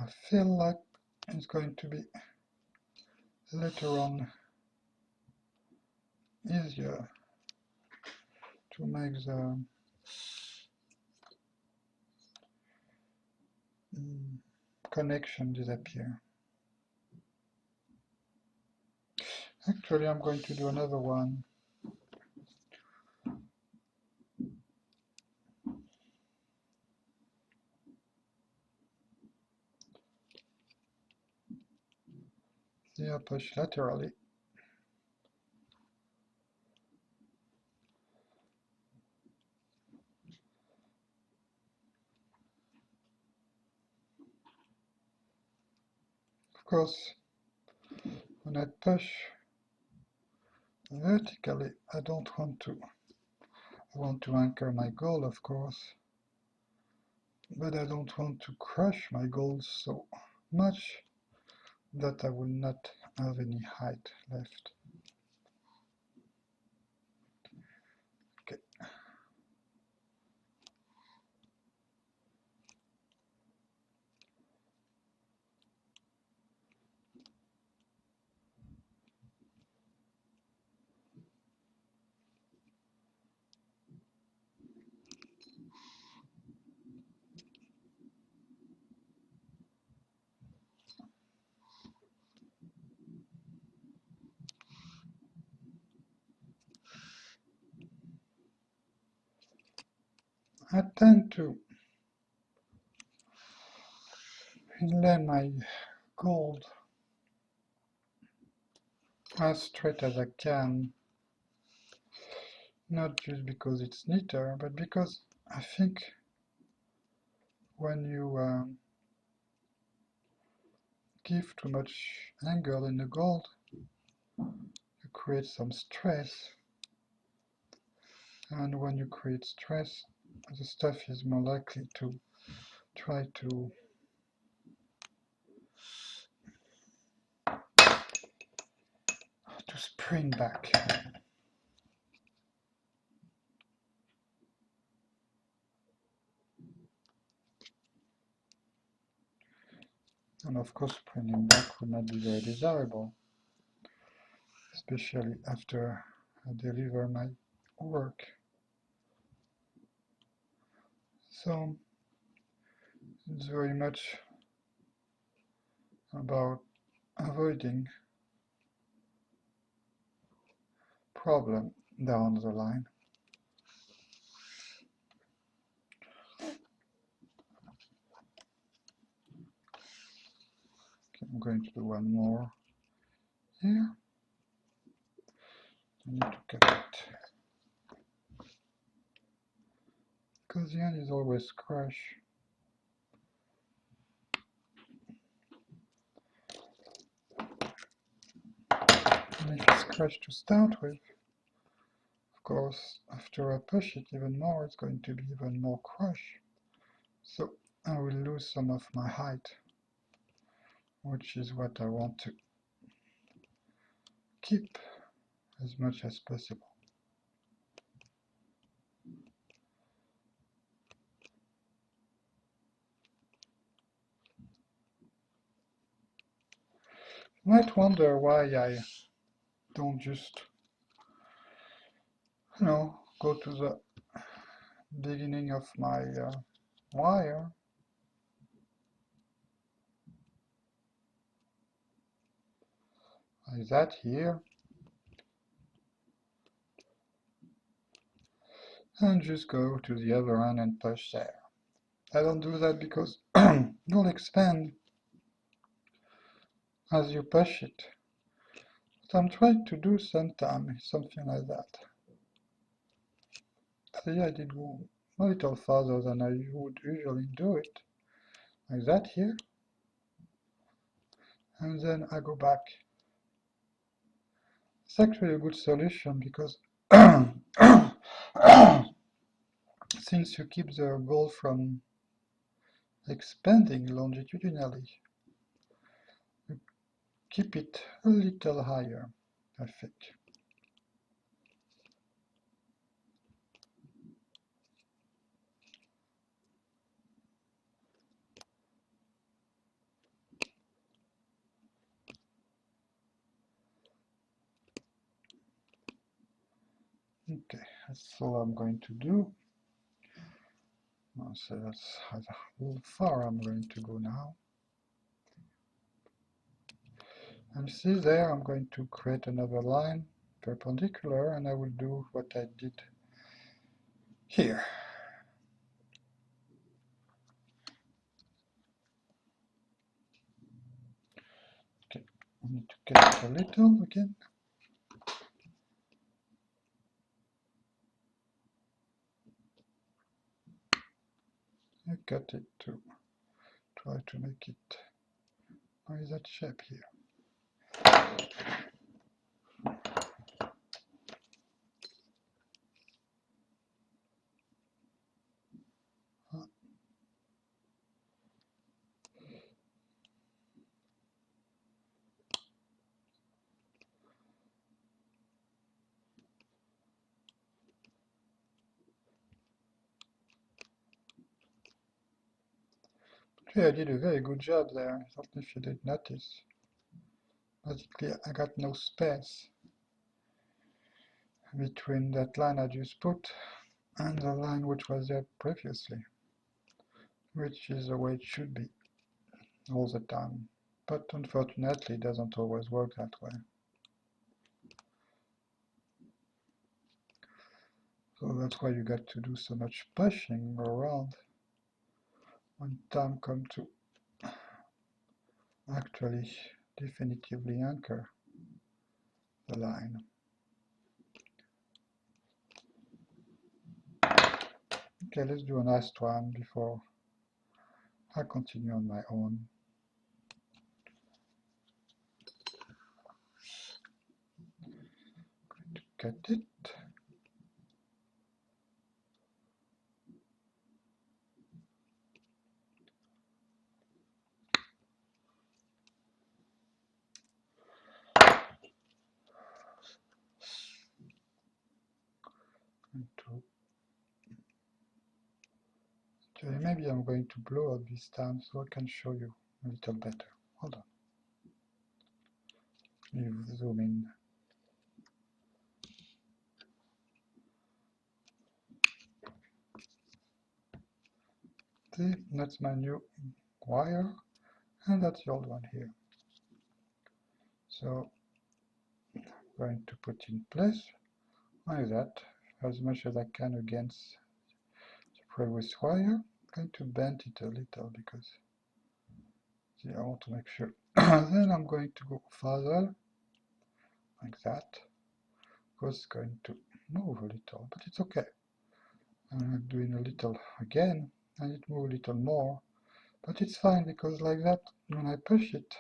I feel like it's going to be later on easier to make the connection disappear. Actually, I'm going to do another one. Here, push laterally. Of course, when I push vertically, I don't want to. I want to anchor my goal, of course, but I don't want to crush my goal so much that I will not have any height left. Okay. I tend to inlay my gold as straight as I can, not just because it's neater, but because I think when you give too much angle in the gold, you create some stress, and when you create stress, the stuff is more likely to try to spring back. And of course, printing back would not be very desirable, especially after I deliver my work. So it's very much about avoiding problem down the line. Okay, I'm going to do one more here. I need to cut it because the end is always crush. And if it's scratch to start with, of course, after I push it even more, it's going to be even more crush. So I will lose some of my height, which is what I want to keep as much as possible. You might wonder why I don't just, go to the beginning of my wire. Like that here. And just go to the other end and push there. I don't do that because you'll expand as you push it. What I'm trying to do sometimes is something like that. See, I did go a little further than I would usually do it. Like that here. And then I go back. It's actually a good solution because since you keep the goal from expanding longitudinally, you keep it a little higher, I think. Okay, that's all I'm going to do. So that's how far I'm going to go now. And see there, I'm going to create another line perpendicular, and I will do what I did here. Okay, I need to cut it a little again. I cut it to try to make it, where is that shape here? Okay, I did a very good job there. I don't know if you did notice. Basically, I got no space between that line I just put and the line which was there previously, which is the way it should be all the time. But unfortunately, it doesn't always work that way. So that's why you got to do so much pushing around when time comes to actually definitively anchor the line. Okay, let's do a last one before I continue on my own. Going to cut it. Okay, maybe I'm going to blow up this time so I can show you a little better. Hold on. You zoom in. See, that's my new wire, and that's the old one here. So I'm going to put in place like that, as much as I can against the previous wire. I'm going to bend it a little because see, I want to make sure. Then I'm going to go further, like that. Of course, it's going to move a little, but it's okay. I'm doing a little again, and it moves a little more, but it's fine because like that, when I push it,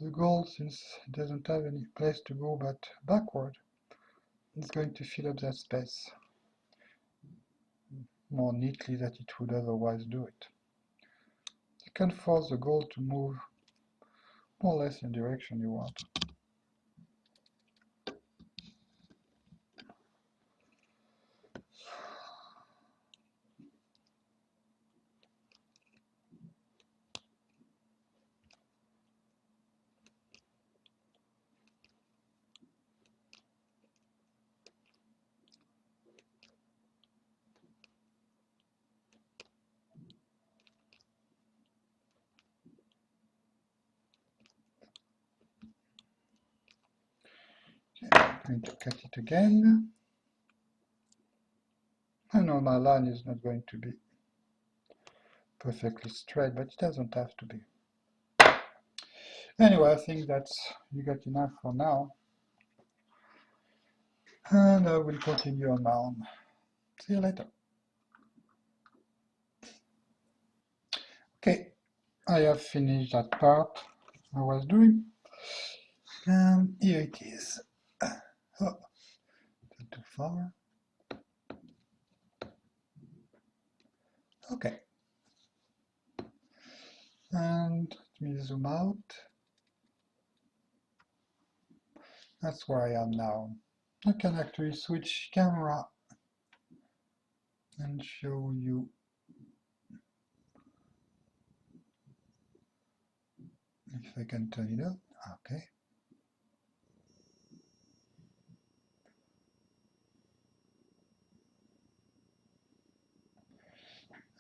the gold, since it doesn't have any place to go but backward, it's going to fill up that space more neatly than it would otherwise do it. You can force the gold to move more or less in the direction you want. Okay, I'm going to cut it again. I know my line is not going to be perfectly straight, but it doesn't have to be. Anyway, I think that's you got enough for now. And I will continue on my own. See you later. Okay, I have finished that part I was doing. And here it is. Oh, too far. Okay. And let me zoom out. That's where I am now. I can actually switch camera and show you if I can turn it up. Okay.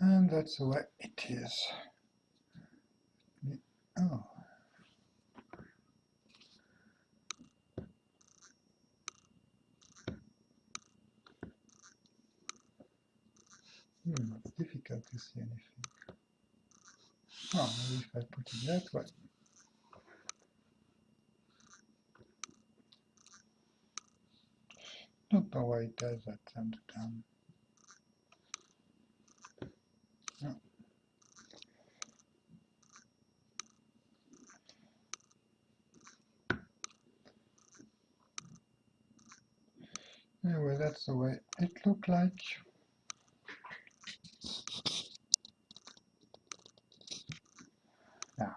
And that's the way it is. Oh. It's difficult to see anything. Oh, maybe if I put it that way. Don't know why it does that time to time. No. Anyway, that's the way it looked like. Now.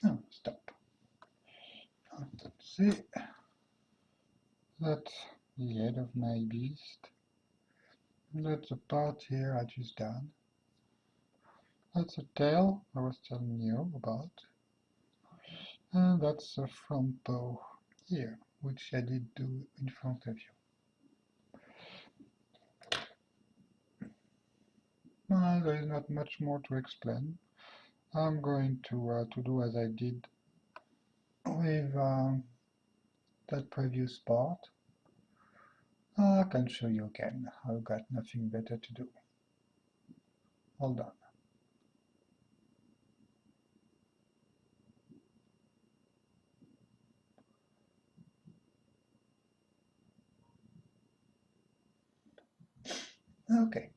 No, stop. Let's see. That's the head of my beast. That's the part here I just done. That's the tail I was telling you about. And that's the front bow here, which I did do in front of you. Well, there is not much more to explain. I'm going to do as I did with that previous part. I can show you again. I've got nothing better to do. Hold on. Okay.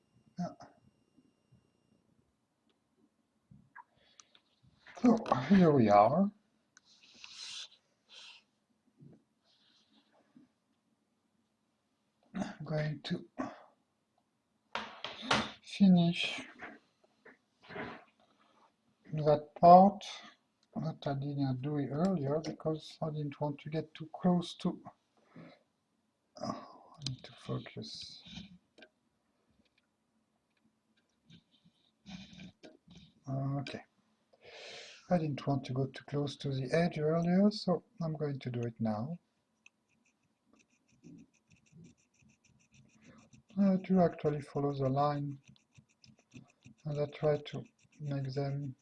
So here we are. I'm going to finish that part that I didn't do it earlier because I didn't want to get too close to. I need to focus. I didn't want to go too close to the edge earlier, so I'm going to do it now. I do actually follow the line, and I try to make them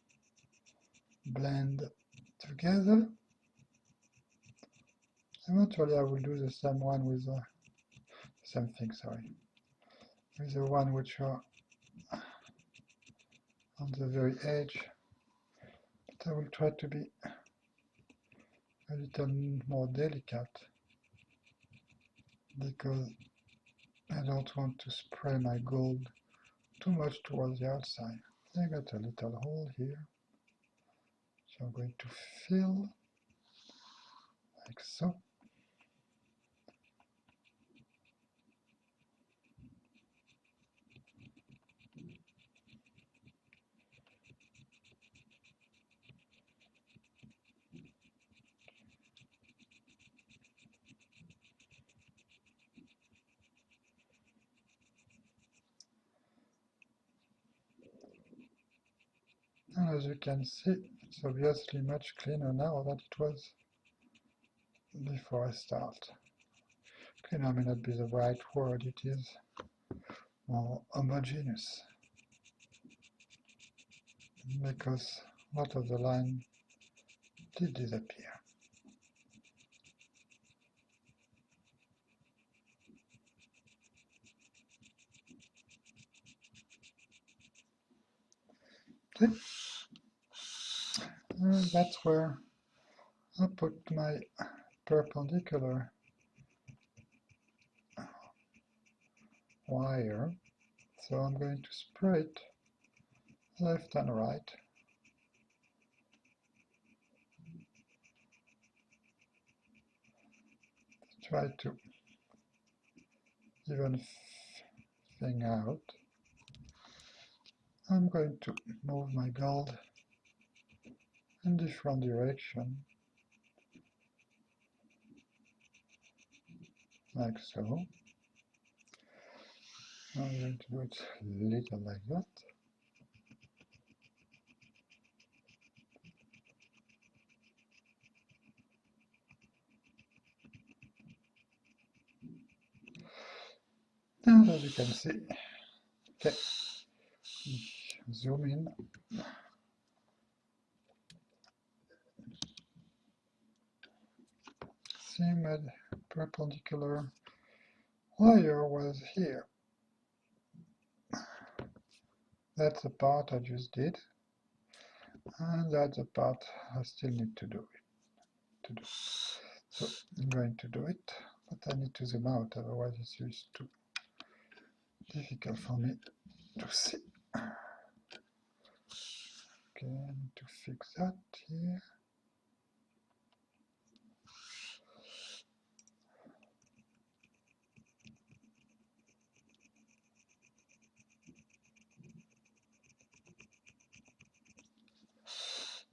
blend together. Eventually I will do the same one with the same thing, sorry, with the one which are on the very edge, but I will try to be a little more delicate because I don't want to spray my gold too much towards the outside. I got a little hole here, so I'm going to fill like so. And as you can see, it's obviously much cleaner now than it was before I start. Cleaner may not be the right word, it is more homogeneous, because a lot of the line did disappear. Okay. And that's where I put my perpendicular wire. So I'm going to spray it left and right. Try to even thing out. I'm going to move my gold in different direction, like so. I'm going to do it a little like that. And as you can see, okay, zoom in. See, my perpendicular wire was here. That's the part I just did, and that's the part I still need to do. So I'm going to do it, but I need to zoom out, otherwise it's just too difficult for me to see. Okay, I need to fix that here.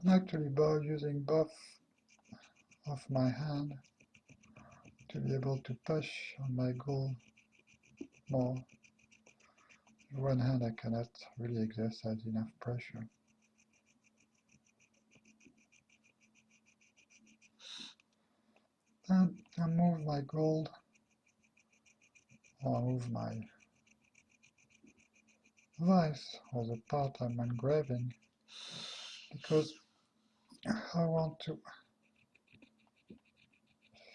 I'm actually using both of my hand to be able to push on my goal more. With one hand I cannot really exercise enough pressure. And I move my gold, or I move my vice, or the part I'm engraving, because I want to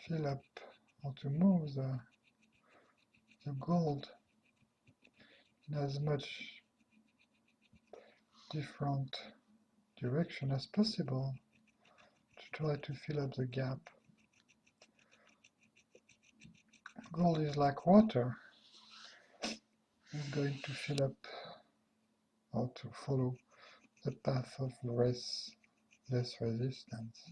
fill up or to move the gold in as much different direction as possible to try to fill up the gap. Gold is like water. It's going to fill up or to follow the path of less resistance,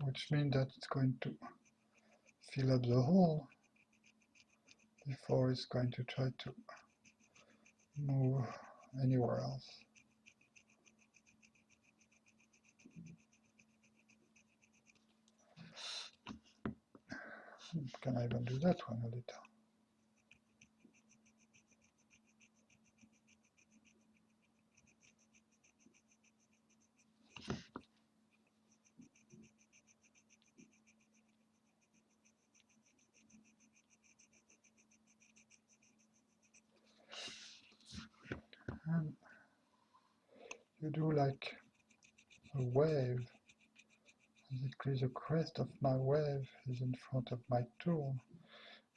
which means that it's going to fill up the hole before it's going to try to move anywhere else. Can I even do that one a little? you do like a wave. Basically, the crest of my wave is in front of my tool,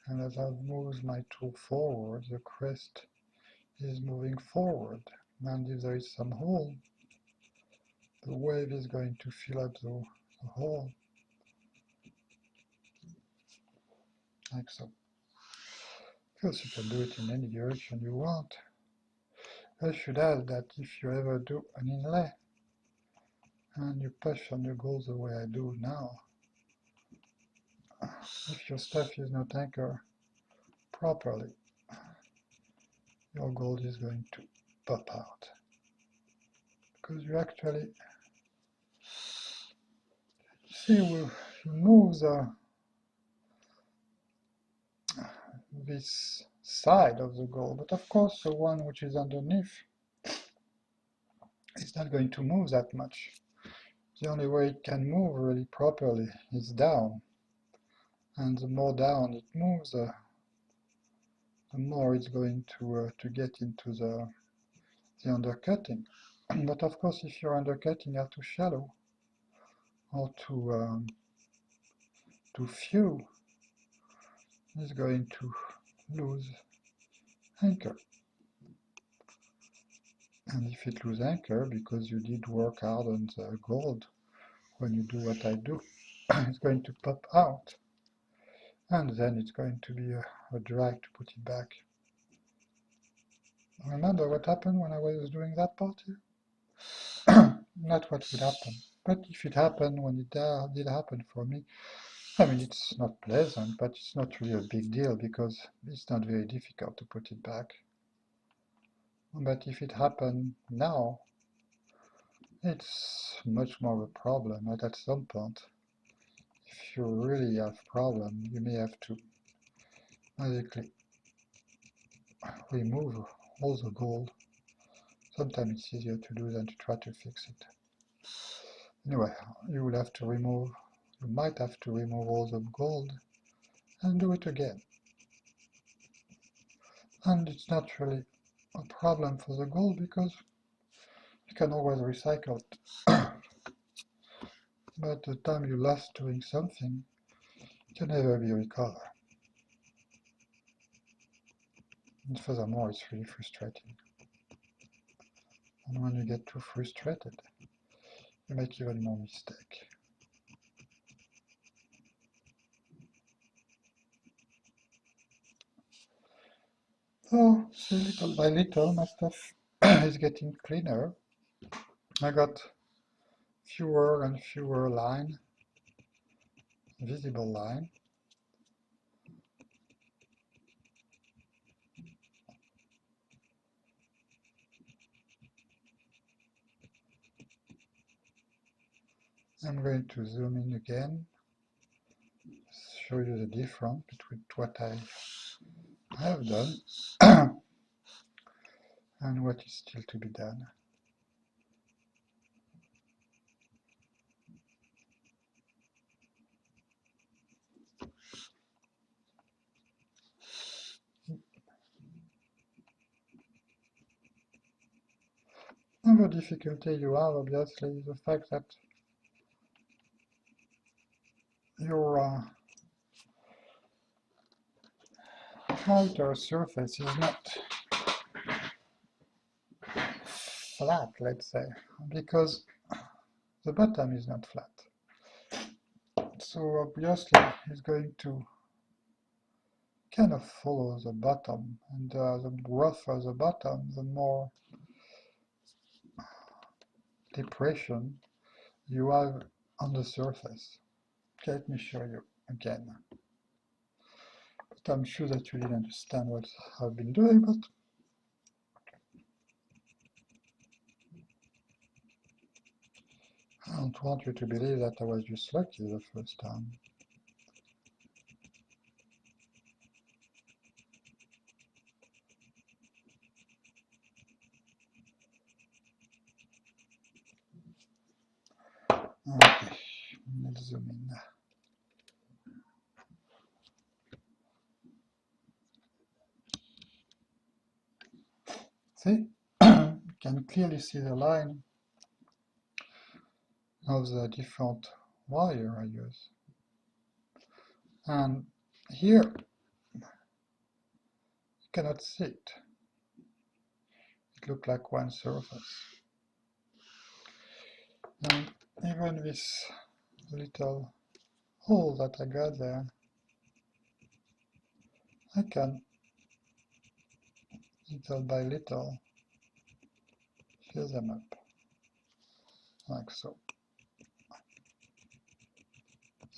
and as I move my tool forward, the crest is moving forward, and if there is some hole, the wave is going to fill up the hole, like so. Of course, you can do it in any direction you want. I should add that if you ever do an inlay, and you push on your gold the way I do now, if your stuff is not anchored properly, your gold is going to pop out. Because you actually see you move this side of the gold, but of course the one which is underneath is not going to move that much. The only way it can move really properly is down, and the more down it moves, the more it's going to get into the undercutting. But of course, if your undercutting are too shallow or too few, it's going to lose anchor. And if it loses anchor because you did work hard on the gold when you do what I do, it's going to pop out. And then it's going to be a drag to put it back. Remember what happened when I was doing that part here? Not what would happen. But if it happened when it did happen for me, I mean, it's not pleasant, but it's not really a big deal because it's not very difficult to put it back. But if it happened now, it's much more of a problem. And at some point, if you really have a problem, you may have to basically remove all the gold. Sometimes it's easier to do than to try to fix it. Anyway, you will have to remove, you might have to remove all the gold and do it again. And it's not really a problem for the gold because you can always recycle it. But the time you lost doing something can never be recovered. And furthermore, it's really frustrating. And when you get too frustrated, you make even more mistakes. So, see, little by little, my stuff is getting cleaner. I got fewer and fewer lines, visible line. I'm going to zoom in again, show you the difference between what I have done and what is still to be done. Another difficulty you have, obviously, is the fact that your outer surface is not flat, let's say, because the bottom is not flat. So obviously it's going to kind of follow the bottom, and the rougher the bottom, the more depression you have on the surface. Okay, let me show you again. But I'm sure that you didn't understand what I've been doing, but I don't want you to believe that I was just lucky the first time. Okay, let's zoom in. See, you can clearly see the line of the different wire I use. And here you cannot see it. It looks like one surface. And even this little hole that I got there, I can little by little fill them up, like so.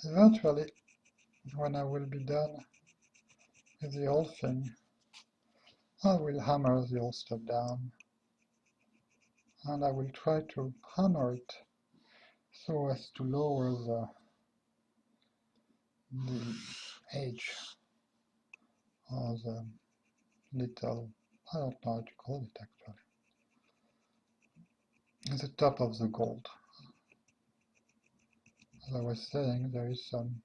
Eventually, when I will be done with the whole thing, I will hammer the whole stuff down, and I will try to hammer it so as to lower the edge or the little, I don't know how to call it actually, the top of the gold. As I was saying, there is some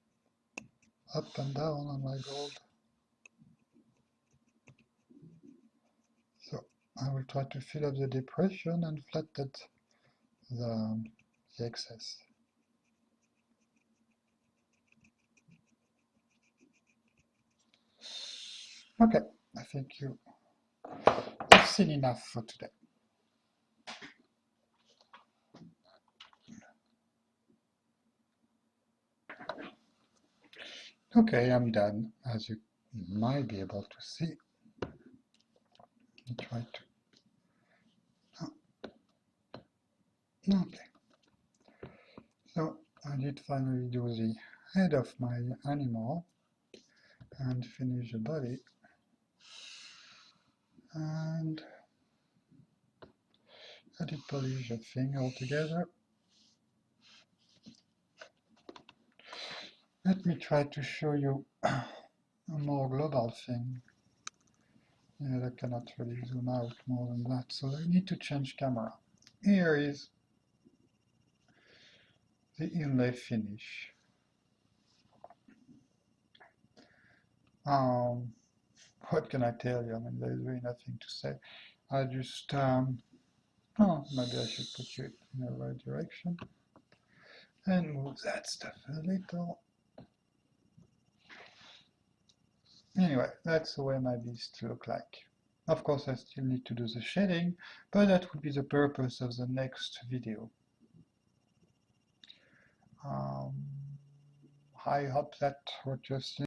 up and down on my gold. So I will try to fill up the depression and flatten the excess. Okay, I think you've seen enough for today. Okay, I'm done, as you might be able to see. I'll try to. Okay. So I did finally do the head of my animal and finish the body. And I did polish the thing altogether. Let me try to show you a more global thing. I cannot really zoom out more than that, so I need to change camera. Here is the inlay finish. What can I tell you? I mean, there's really nothing to say. I just, maybe I should put you in the right direction and move that stuff a little. Anyway, that's the way my beast look like. Of course, I still need to do the shading, but that would be the purpose of the next video. I hope that what you've seen